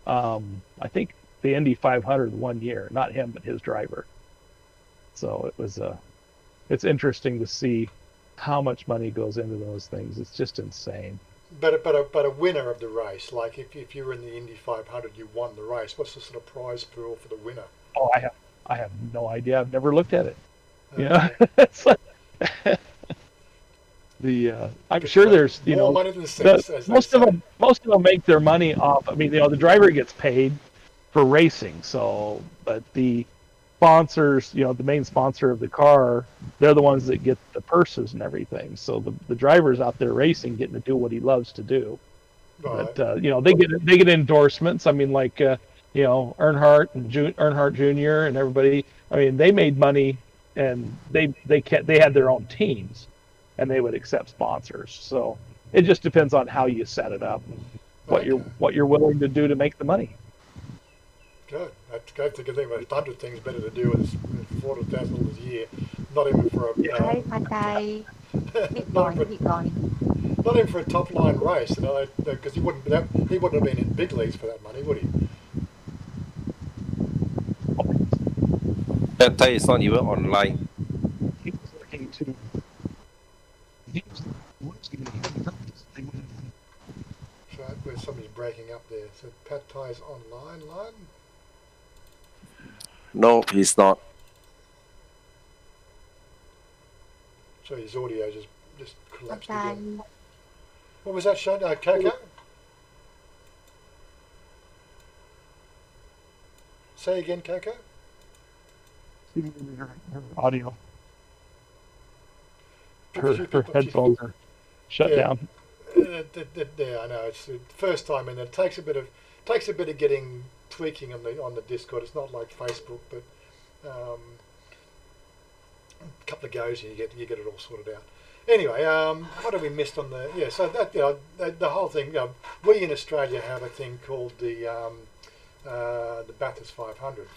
I think the Indy 500 one year, not him but his driver. So it's interesting to see how much money goes into those things. It's just insane. but a winner of the race. Like if you were in the Indy 500, you won the race. What's the sort of prize pool for the winner? Oh, I have no idea. I've never looked at it. Okay, It's like I'm gets sure there's more money than sense, as they say. most of them make their money off. I mean, the driver gets paid for racing, so but the sponsors, the main sponsor of the car, they're the ones that get the purses and everything. So the driver's out there racing, getting to do what he loves to do. Right, But they get endorsements. I mean, like Earnhardt and Earnhardt Jr. and everybody. I mean, they made money, and they had their own teams, and they would accept sponsors. So it just depends on how you set it up, and okay, what you're willing to do to make the money. good. That's a good thing. But 100 things better to do with $400,000 a year. Not even for a Hi, Patai. Keep not going, even keep going. not even for a top line race. Because he wouldn't have been in big leagues for that money, would he? That time is not even online. He was looking to. He was So where somebody's breaking up there. So Pat Ty's online line. No, he's not. So his audio just collapsed Patai. again. What was that, Sean? Coco? Say again, Coco? her audio. Because Her headphones are shut yeah. down. Yeah, I know. It's the first time, and it takes a bit of getting tweaking on the Discord. It's not like Facebook, but a couple of goes and you get it all sorted out. Anyway, what have we missed on the? Yeah, so that the whole thing. We in Australia have a thing called the Bathurst 500,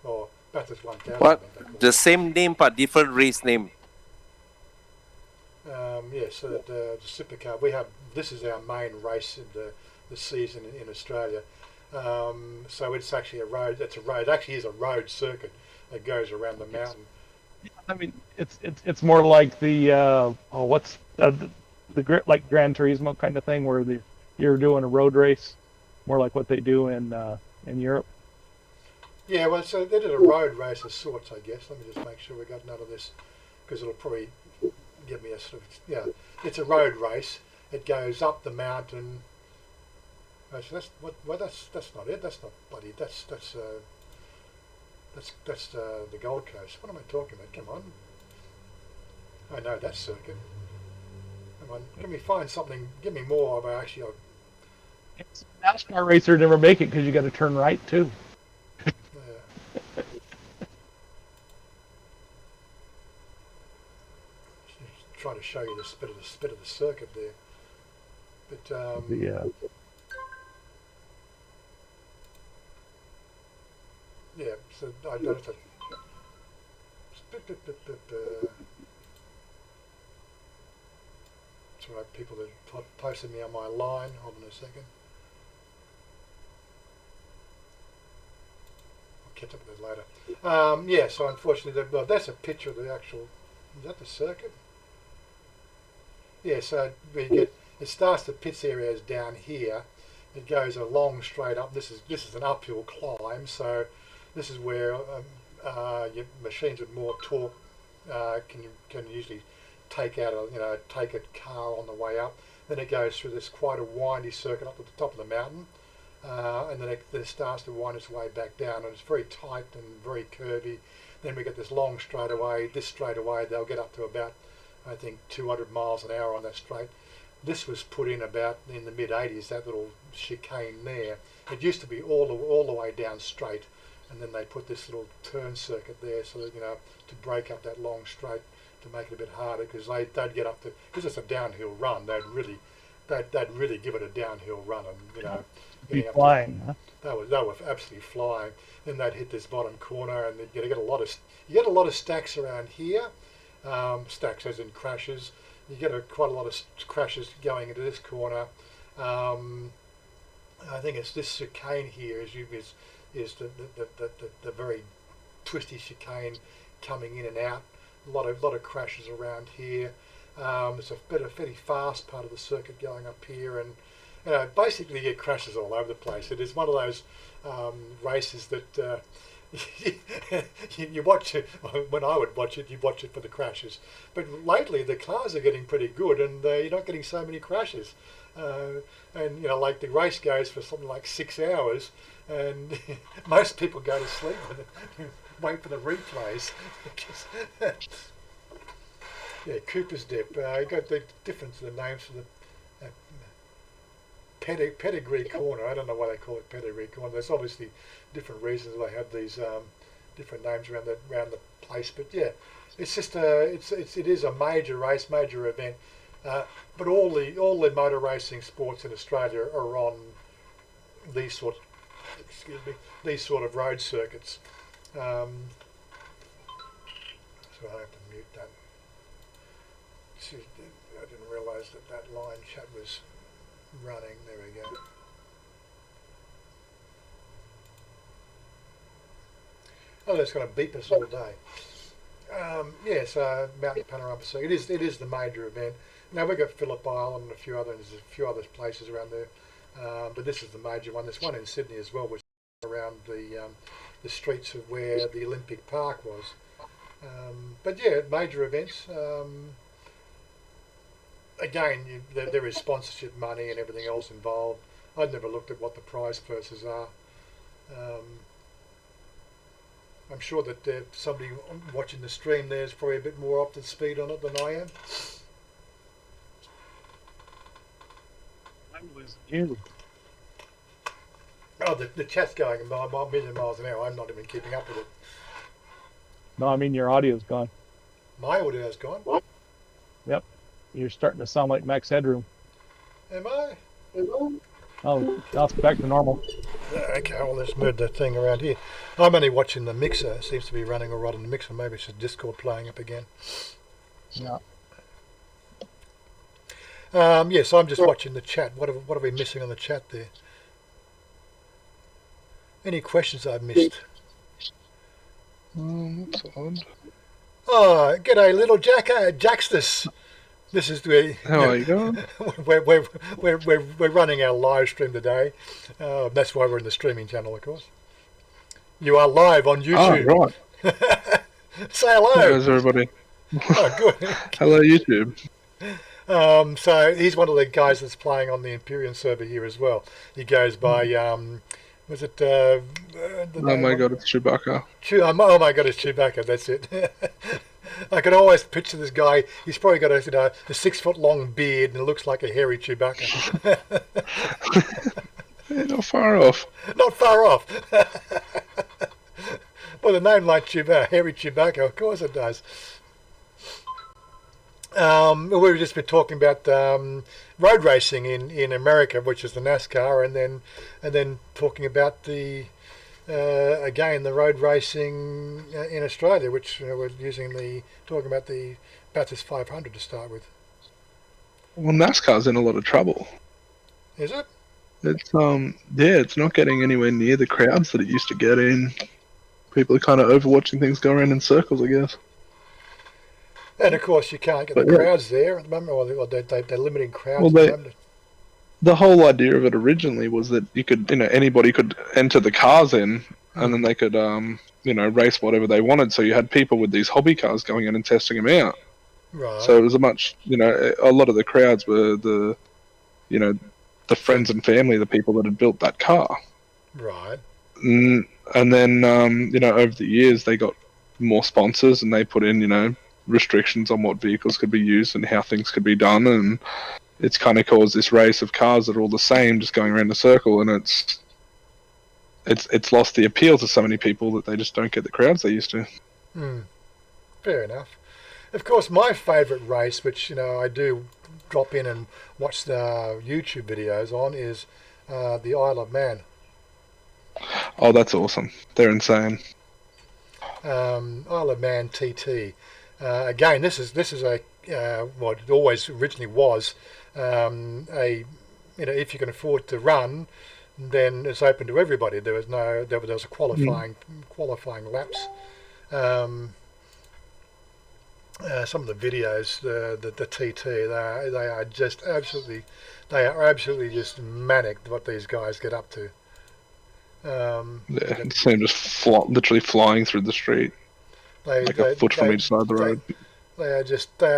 or Bathurst 1000. What? The same name but different race name. Yeah, so the supercar, we have, this is our main race in the season in Australia. So it's actually a road. It's a road. It actually is a road circuit that goes around the mountain. I mean, it's more like the like Gran Turismo kind of thing, where you're doing a road race, more like what they do in Europe. Yeah, well, so they did a road race of sorts, I guess. Let me just make sure we got none of this, because it'll probably give me a sort of, yeah. It's a road race. It goes up the mountain. Actually, that's not it. That's not bloody. That's the Gold Coast. What am I talking about? Come on. I know that circuit. Come on, let me find something. Give me more of actually. NASCAR racer never make it because you got to turn right too. Trying to show you the spit of the circuit there, but yeah. So I don't have to. Sorry, people that posted me on my line. Hold on a second. I'll catch up with that later. Yeah. So unfortunately, that's a picture of the actual. Is that the circuit? Yeah, so it starts, the pits area is down here. It goes a long straight up. This is an uphill climb, so this is where your machines with more torque can usually take out take a car on the way up. Then it goes through this quite a windy circuit up to the top of the mountain, and then it starts to wind its way back down, and it's very tight and very curvy. Then we get this long straightaway. This straightaway they'll get up to about, I think, 200 miles an hour on that straight. This was put in about in the mid 80s, that little chicane there. It used to be all the way down straight, and then they put this little turn circuit there so that, to break up that long straight, to make it a bit harder, because they'd get up to, because it's a downhill run, they'd really give it a downhill run, and Be flying, huh? They were absolutely flying. Then they'd hit this bottom corner, and you get a lot of stacks around here. Stacks as in crashes. You get quite a lot of crashes going into this corner. I think it's this chicane here is the very twisty chicane coming in and out. A lot of crashes around here. It's a fairly fast part of the circuit going up here, and basically you get crashes all over the place. It is one of those races that you watch it. When I would watch it, you watch it for the crashes. But lately the cars are getting pretty good, and you're not getting so many crashes. And like the race goes for something like 6 hours, and most people go to sleep with it, wait for the replays. Yeah, Cooper's Dip. You got the difference in the names for the Pedigree Corner. I don't know why they call it Pedigree Corner. There's obviously different reasons they have these different names around the place. But yeah, it's just it is a major race, major event. But all the motor racing sports in Australia are on these sort of road circuits. So I have to mute that. I didn't realise that line chat was running. There we go. Oh, that's going to beep us all day. Yes, Mountain Panorama Circuit. It is the major event. Now we've got Phillip Island and a few other places around there, but this is the major one. There's one in Sydney as well, which is around the streets of where the Olympic Park was. But yeah, major events. Again, there is sponsorship money and everything else involved. I've never looked at what the prize purses are. I'm sure that somebody watching the stream there is probably a bit more up to speed on it than I am. I'm losing you. Oh, the chat's going a million miles an hour. I'm not even keeping up with it. No, I mean your audio's gone. My audio's gone. Yep. You're starting to sound like Max Headroom. Am I? Oh, now it's back to normal. Okay, well, let's move the thing around here. I'm only watching the mixer. It seems to be running all right on the mixer. Maybe it's just Discord playing up again. Yeah. Yes, I'm just watching the chat. What are we missing on the chat there? Any questions I've missed? That's odd. Oh, g'day, little Jackstus. This is the. How are you going? We're running our live stream today. That's why we're in the streaming channel, of course. You are live on YouTube. Oh, right. Say hello. How's everybody? Oh, good. Hello, YouTube. So he's one of the guys that's playing on the Imperium server here as well. He goes by was it? Oh my god, it's Chewbacca. Oh my god, it's Chewbacca. That's it. I can always picture this guy. He's probably got a 6 foot long beard and it looks like a hairy Chewbacca. Yeah, not far off. Not far off. Well, a name like hairy Chewbacca, of course it does. We've just been talking about road racing in America, which is the NASCAR, and then talking about the road racing in Australia, which we're talking about the Bathurst 500 to start with. Well, NASCAR's in a lot of trouble. Is it? It's it's not getting anywhere near the crowds that it used to get in. People are kind of overwatching things go around in circles, I guess. And of course, you can't get the crowds there at the moment, or they're limiting crowds at the moment. The whole idea of it originally was that you could, anybody could enter the cars in, and then they could, race whatever they wanted. So you had people with these hobby cars going in and testing them out. Right. So it was a lot of the crowds were the friends and family, the people that had built that car. Right. And then, over the years, they got more sponsors and they put in, restrictions on what vehicles could be used and how things could be done. And it's kind of caused this race of cars that are all the same, just going around in a circle. And it's lost the appeal to so many people that they just don't get the crowds they used to. Fair enough. Of course, my favourite race, which, I do drop in and watch the YouTube videos on, is the Isle of Man. Oh, that's awesome. They're insane. Isle of Man TT. Again, this is a what it always originally was if you can afford to run, then it's open to everybody. There was a qualifying laps. Some of the videos, the TT, they are absolutely just manic what these guys get up to. It's just literally flying through the street, a foot from each side of the road. They are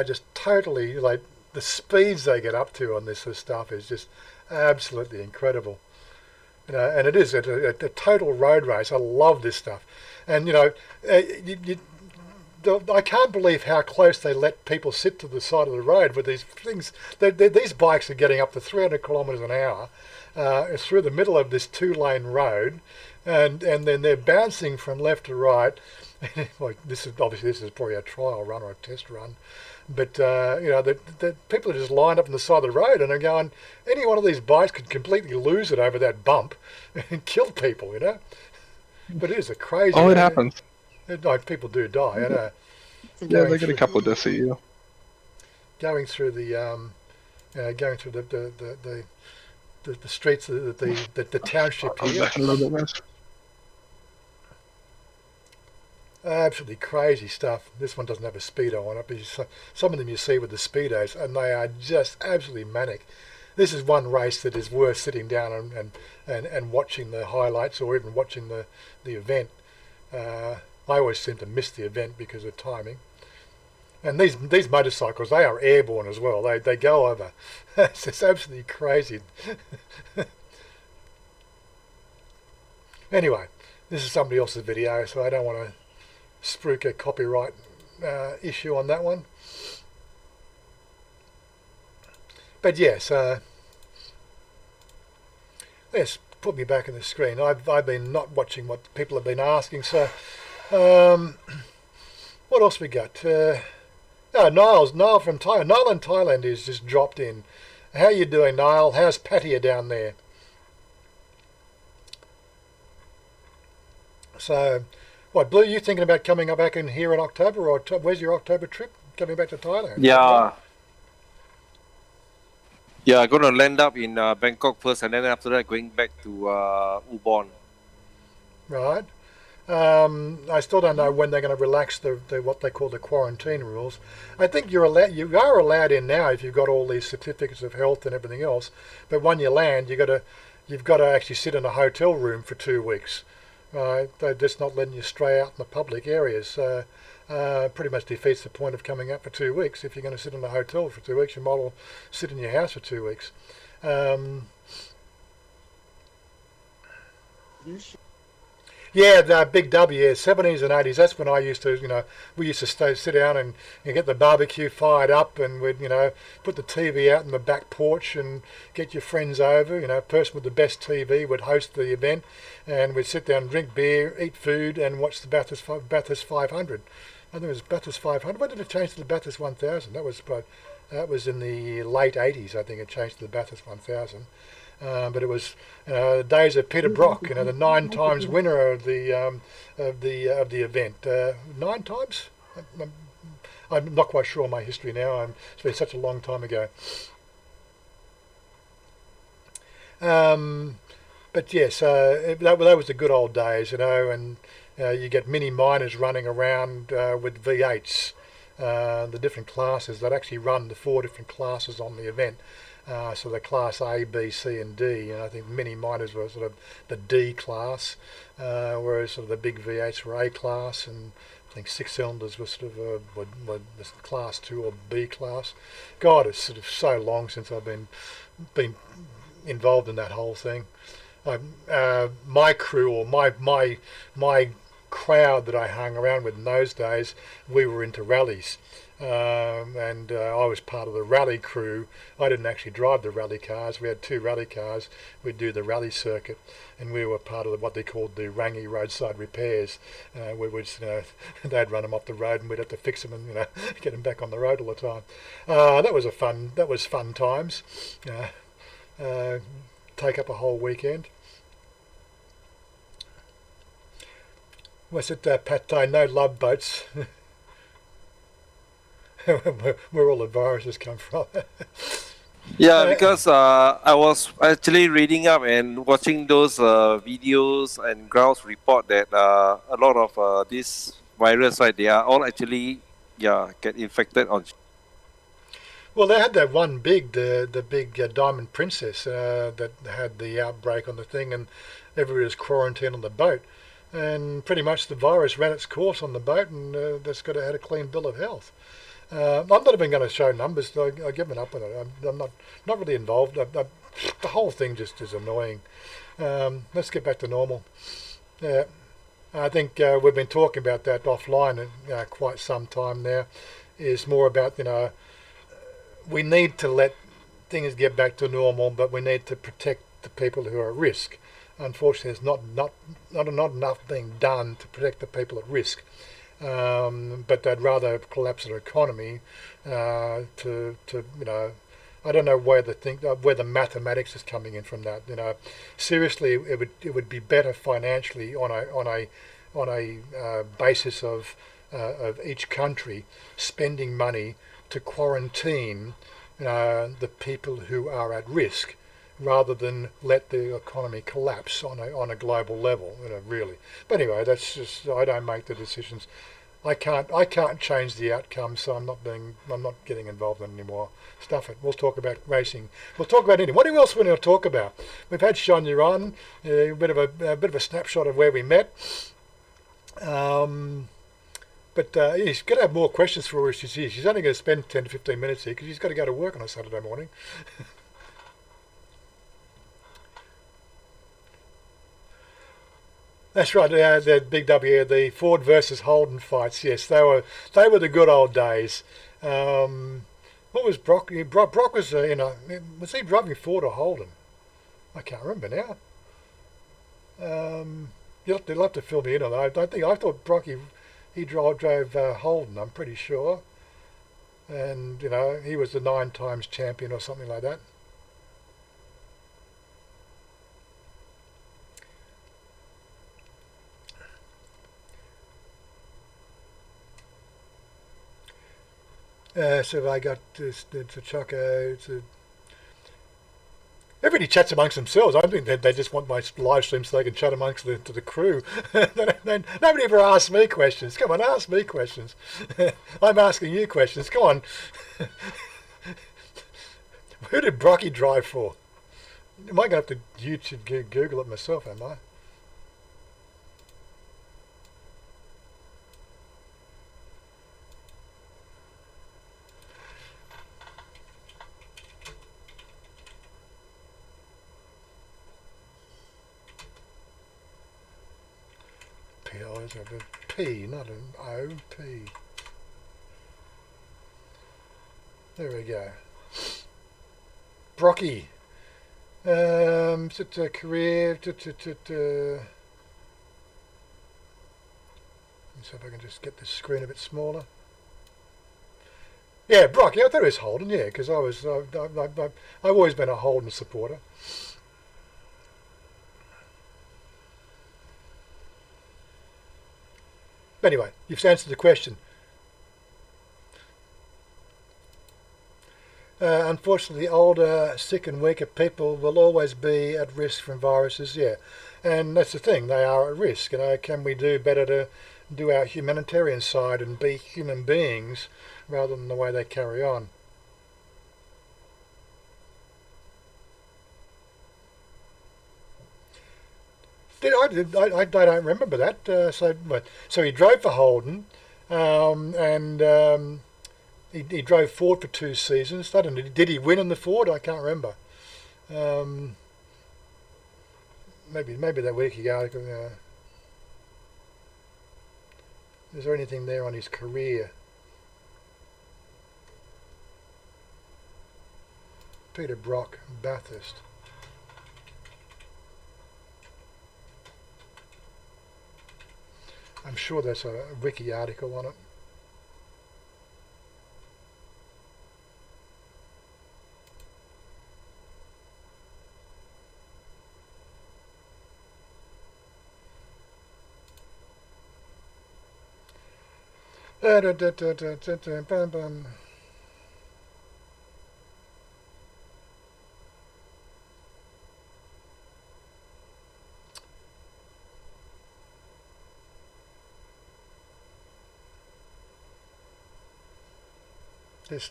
just totally, like, the speeds they get up to on this sort of stuff is just absolutely incredible. And it is a total road race. I love this stuff, and I can't believe how close they let people sit to the side of the road with these things. These bikes are getting up to 300 kilometres an hour through the middle of this 2-lane road, and then they're bouncing from left to right. Like, this is probably a trial run or a test run, but the people are just lined up on the side of the road and are going. Any one of these bikes could completely lose it over that bump and kill people, But it is a crazy. Oh, it happens. People do die. Yeah, they get a couple of deaths a year. Going through the streets, the township here. Absolutely crazy stuff. This one doesn't have a speedo on it, but some of them you see with the speedos, and they are just absolutely manic. This is one race that is worth sitting down and watching the highlights, or even watching the event. I always seem to miss the event because of timing. And these motorcycles, they are airborne as well. They go over. It's absolutely crazy. Anyway, this is somebody else's video, so I don't want to spruik a copyright issue on that one. But yes, let's put me back on the screen. I've been not watching what people have been asking. So, what else we got? Niall from Thailand. Niall in Thailand is just dropped in. How you doing, Niall? How's Pattaya down there? So, what, Blue, you thinking about coming back in here in October, or where's your October trip? Coming back to Thailand? Yeah. Yeah, I'm going to land up in Bangkok first, and then after that going back to Ubon. Right. I still don't know when they're going to relax the what they call the quarantine rules. I think you are allowed in now if you've got all these certificates of health and everything else. But when you land, you've got to actually sit in a hotel room for 2 weeks. They're just not letting you stray out in the public areas. So pretty much defeats the point of coming up for 2 weeks. If you're going to sit in a hotel for 2 weeks, you might as well sit in your house for 2 weeks. Yeah, the big W, 70s and 80s. That's when I used to, we used to sit down and get the barbecue fired up, and we'd, put the TV out in the back porch and get your friends over. Person with the best TV would host the event, and we'd sit down, drink beer, eat food, and watch the Bathurst 500. I think it was Bathurst 500. When did it change to the Bathurst 1000? That was in the late 80s. I think it changed to the Bathurst 1000. But it was the days of Peter Brock, the 9 times winner of the event. 9 times? I'm not quite sure on my history now. It's been such a long time ago. But yes, that was the good old days, and you get mini miners running around with V8s, the different classes that actually run the 4 different classes on the event. So the class A, B, C, and D, and I think mini miners were sort of the D class, whereas sort of the big V8s were A class, and I think 6 cylinders were sort of were class 2 or B class. God, it's sort of so long since I've been involved in that whole thing. My crew, or my crowd that I hung around with in those days, we were into rallies. And I was part of the rally crew. I didn't actually drive the rally cars. We had 2 rally cars. We'd do the rally circuit, and we were part of what they called the Rangi roadside repairs. We would, they'd run them off the road, and we'd have to fix them and get them back on the road all the time. That was fun times. Take up a whole weekend. What's it, Pad Thai? No love boats. Where all the viruses come from. Yeah, because I was actually reading up and watching those videos and grounds report that a lot of this virus, right, they are all actually get infected on. Well, they had that one the big Diamond Princess that had the outbreak on the thing, and everybody was quarantined on the boat, and pretty much the virus ran its course on the boat, and that's had a clean bill of health. I'm not even going to show numbers. I've given up on it. I'm not really involved. The whole thing just is annoying. Let's get back to normal. I think we've been talking about that offline quite some time now. Is more about we need to let things get back to normal, but we need to protect the people who are at risk. Unfortunately, there's not enough being done to protect the people at risk. But they'd rather collapse their economy I don't know where the mathematics is coming in from that. Seriously, it would be better financially on a basis of each country spending money to quarantine the people who are at risk, rather than let the economy collapse on a global level, really. But anyway, that's just, I don't make the decisions. I can't change the outcome, so I'm not getting involved in it anymore. Stuff it. We'll talk about racing. We'll talk about anything. What else we're going to talk about? We've had Chanya on, a bit of a snapshot of where we met. But she's going to have more questions for her as she's here. She's only going to spend 10 to 15 minutes here because she's got to go to work on a Saturday morning. That's right. The big W, the Ford versus Holden fights. Yes, they were the good old days. What was Brock? Brock was was he driving Ford or Holden? I can't remember now. You'll have to fill me in on that. I thought Brocky he drove Holden. I'm pretty sure, and he was the 9 times champion or something like that. So I got to Choco. Everybody chats amongst themselves. I think they just want my live stream so they can chat amongst the crew. Nobody ever asks me questions. Come on, ask me questions. I'm asking you questions. Come on. Who did Brocky drive for? Am I going to have to YouTube Google it myself, am I? P, not an O, P. There we go. Brocky. Career. Let me see if I can just get the screen a bit smaller. Yeah, Brocky. I thought it was Holden. Yeah, because I've always been a Holden supporter. Anyway, you've answered the question. Unfortunately, older, sick and weaker people will always be at risk from viruses, yeah. And that's the thing, they are at risk. Can we do better to do our humanitarian side and be human beings rather than the way they carry on? I don't remember that. So he drove for Holden, and he drove Ford for 2 seasons. I don't know, did he win in the Ford? I can't remember. Maybe that wiki article. Is there anything there on his career? Peter Brock, Bathurst. I'm sure there's a wiki article on it.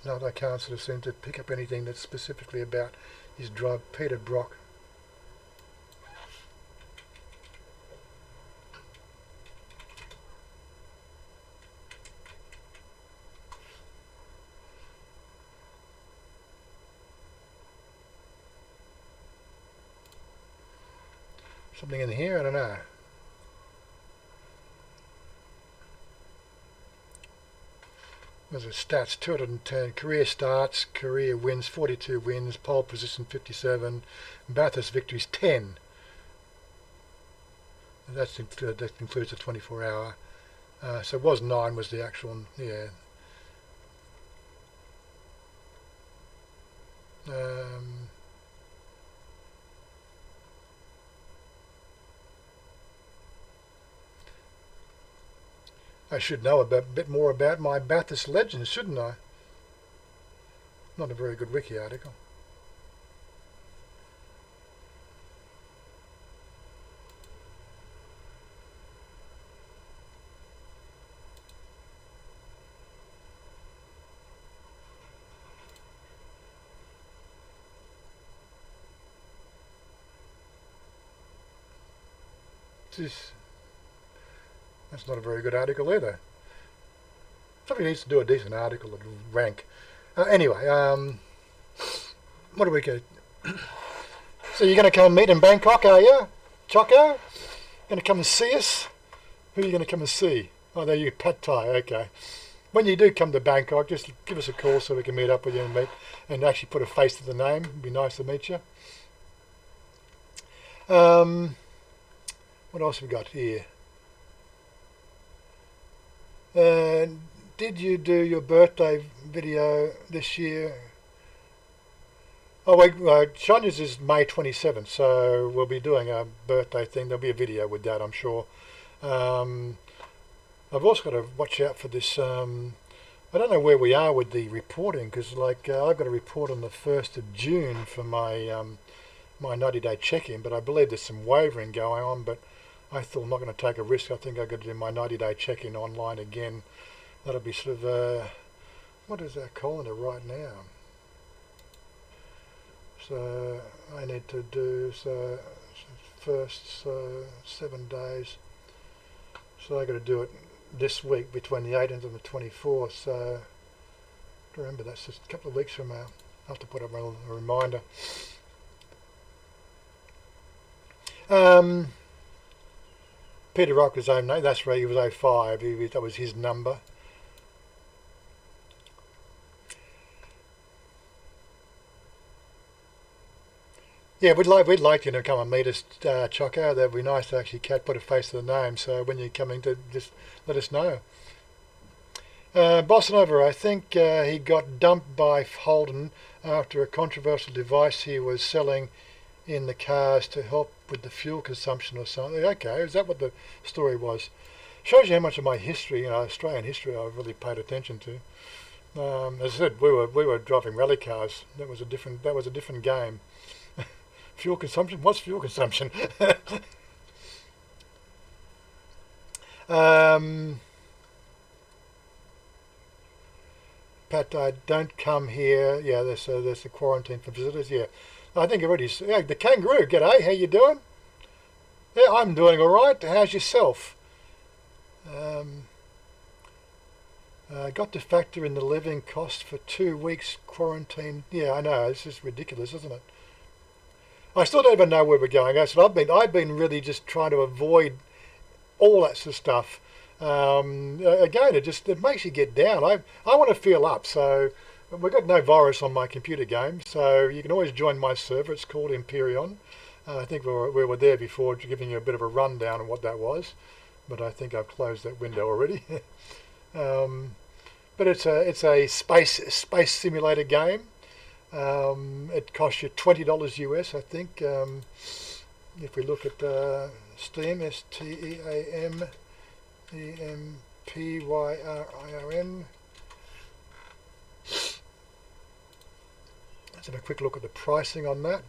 I can't sort of seem to pick up anything that's specifically about his drive. Peter Brock. Something in here? I don't know. There's a stats, 210, career starts, career wins, 42 wins, pole position 57, Bathurst victories 10. That includes the 24-hour. So it was 9 was the actual, yeah. I should know a bit more about my Bathurst legends, shouldn't I? Not a very good wiki article. That's not a very good article either. Somebody needs to do a decent article that will rank. Anyway, what do we get? So you're going to come meet in Bangkok, are you, Choco? Going to come and see us? Who are you going to come and see? Oh, there you Pad Thai. Okay. When you do come to Bangkok, just give us a call so we can meet up with you and actually put a face to the name. It'd be nice to meet you. What else have we got here? Did you do your birthday video this year? Oh wait, Chanya's is May 27th, so we'll be doing a birthday thing. There'll be a video with that, I'm sure. I've also got to watch out for this. I don't know where we are with the reporting because, like, I've got a report on the 1st of June for my my 90-day check-in, but I believe there's some wavering going on. But I thought I'm not going to take a risk. I think I've got to do my 90-day check-in online again. That'll be sort of what is our calendar right now? So I need to do first 7 days. So I got to do it this week between the 18th and the 24th. So remember that's just a couple of weeks from now. I'll have to put up a reminder. Peter Rock was 09. That's right. He was 05. That was his number. Yeah, we'd like you to come and meet us, Choco. That'd be nice to actually put a face to the name. So when you're coming to, just let us know. Bossanova, I think he got dumped by Holden after a controversial device he was selling in the cars to help with the fuel consumption or something. Okay, is that what the story was? Shows you how much of my history, Australian history, I've really paid attention to. As I said, we were driving rally cars. That was a different game. Fuel consumption? What's fuel consumption? Pat, don't come here. Yeah, there's a quarantine for visitors. Yeah, I think already. Yeah, the kangaroo. G'day, how you doing? Yeah, I'm doing all right. How's yourself? Got to factor in the living cost for 2 weeks quarantine. Yeah, I know. It's just ridiculous, isn't it? I still don't even know where we're going. I've been really just trying to avoid all that sort of stuff. Again, it makes you get down. I want to feel up. So we've got no virus on my computer game, so you can always join my server. It's called Imperion. I think we were there before, giving you a bit of a rundown on what that was, but I think I've closed that window already. But it's a space simulator game. It costs you $20 US, I think. If we look at Steam, STEAMEMPYRIN. Let's have a quick look at the pricing on that.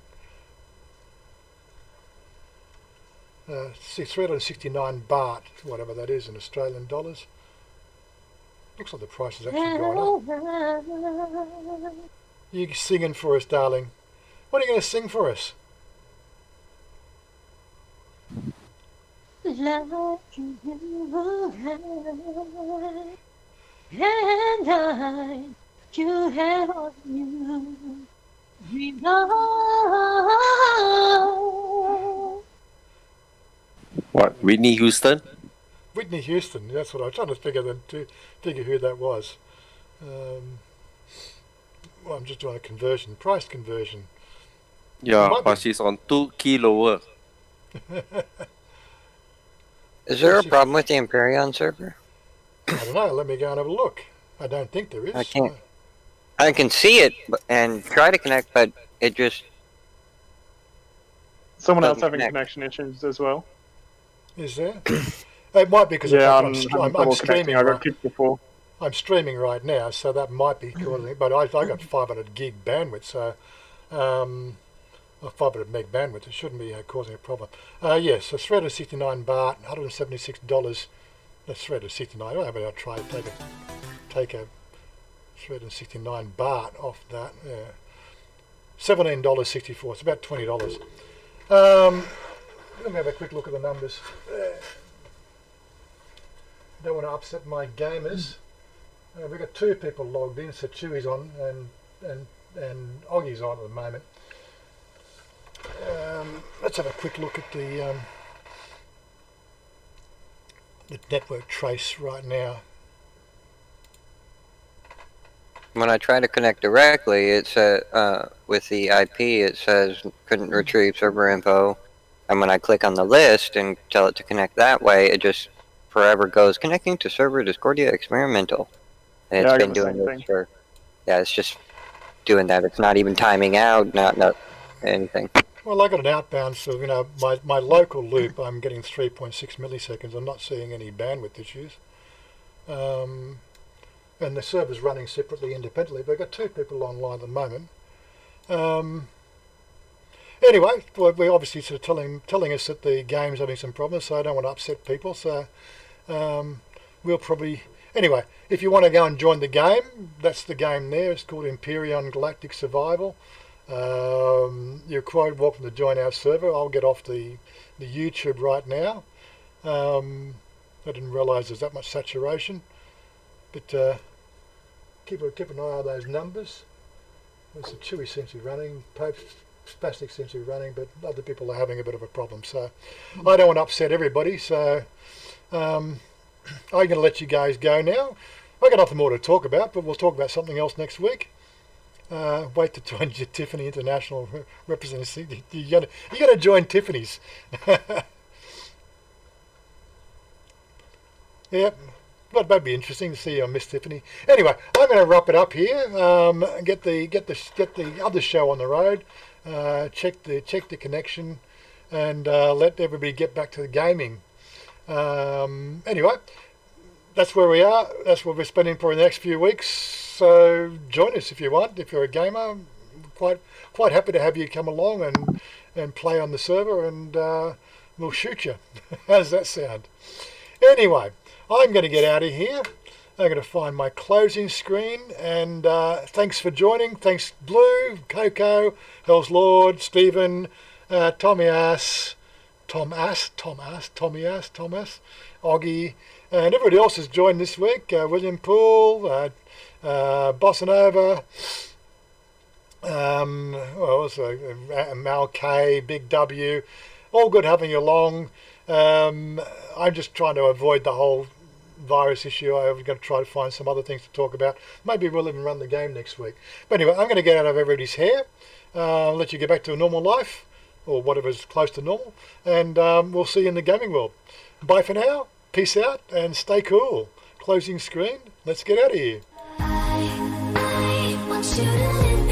369 baht, whatever that is in Australian dollars. Looks like the price has actually gone up. You singing for us, darling. What are you going to sing for us? Like you and I, you have on you. What? Whitney Houston? Whitney Houston. That's what I was trying to figure who that was. Well, I'm just doing a conversion, price conversion. Yeah, but she's on 2 key lower. Is there a problem with the Imperion server? I don't know. Let me go and have a look. I don't think there is. I can't. I can see it and try to connect, but it just. Someone else doesn't having connect. connection issues as well. Is there? It might be because Yeah, I'm I'm streaming. connecting. I got kicked before. I'm streaming right now, so that might be causing it. But I got 500 gig bandwidth, so 500 meg bandwidth. It shouldn't be causing a problem. Yes, so 369 baht, $176. That's 369. I'll try to take a 369 baht off that. Yeah, $17.64. It's about $20. Let me have a quick look at the numbers. Don't want to upset my gamers. We've got 2 people logged in, so Chewy's on and Oggie's on at the moment. Let's have a quick look at the the network trace right now. When I try to connect directly, it says with the IP, it says couldn't retrieve server info, and when I click on the list and tell it to connect that way, it just forever goes connecting to server Discordia experimental. And Yeah, it's I got been the doing same this thing. for it's just doing that. It's not even timing out, not anything. Well, I got an outbound, so my local loop, I'm getting 3.6 milliseconds. I'm not seeing any bandwidth issues. And the server's running separately, independently, but I've got 2 people online at the moment. Anyway, we're obviously sort of telling us that the game's having some problems, so I don't want to upset people. So we'll probably... Anyway, if you want to go and join the game, that's the game there. It's called Empyrean Galactic Survival. You're quite welcome to join our server. I'll get off the YouTube right now. I didn't realise there's that much saturation. But keep an eye on those numbers. There's the Chewy seems to be running, Pope Spastic seems to be running, but other people are having a bit of a problem. So I don't want to upset everybody. So I'm going to let you guys go now. I've got nothing more to talk about, but we'll talk about something else next week. Wait to join your Tiffany International representative. You're gonna join Tiffany's. Yep. But that'd be interesting to see Miss Tiffany. Anyway, I'm going to wrap it up here. Get the other show on the road. Check the connection, and let everybody get back to the gaming. Anyway, that's where we are. That's what we're spending for the next few weeks. So join us if you want. If you're a gamer, quite happy to have you come along and play on the server, and we'll shoot you. How does that sound? Anyway, I'm going to get out of here. I'm going to find my closing screen, and thanks for joining. Thanks Blue, Coco, Hell's Lord, Stephen, Tommy Ass, Oggy, and everybody else has joined this week. William Poole, Bossa Nova, Mal K, Big W, all good having you along. I'm just trying to avoid the whole virus issue. I'm going to try to find some other things to talk about. Maybe we'll even run the game next week. But anyway, I'm going to get out of everybody's hair, let you get back to a normal life, or whatever's close to normal, and we'll see you in the gaming world. Bye for now, peace out, and stay cool. Closing screen, let's get out of here. I want you to live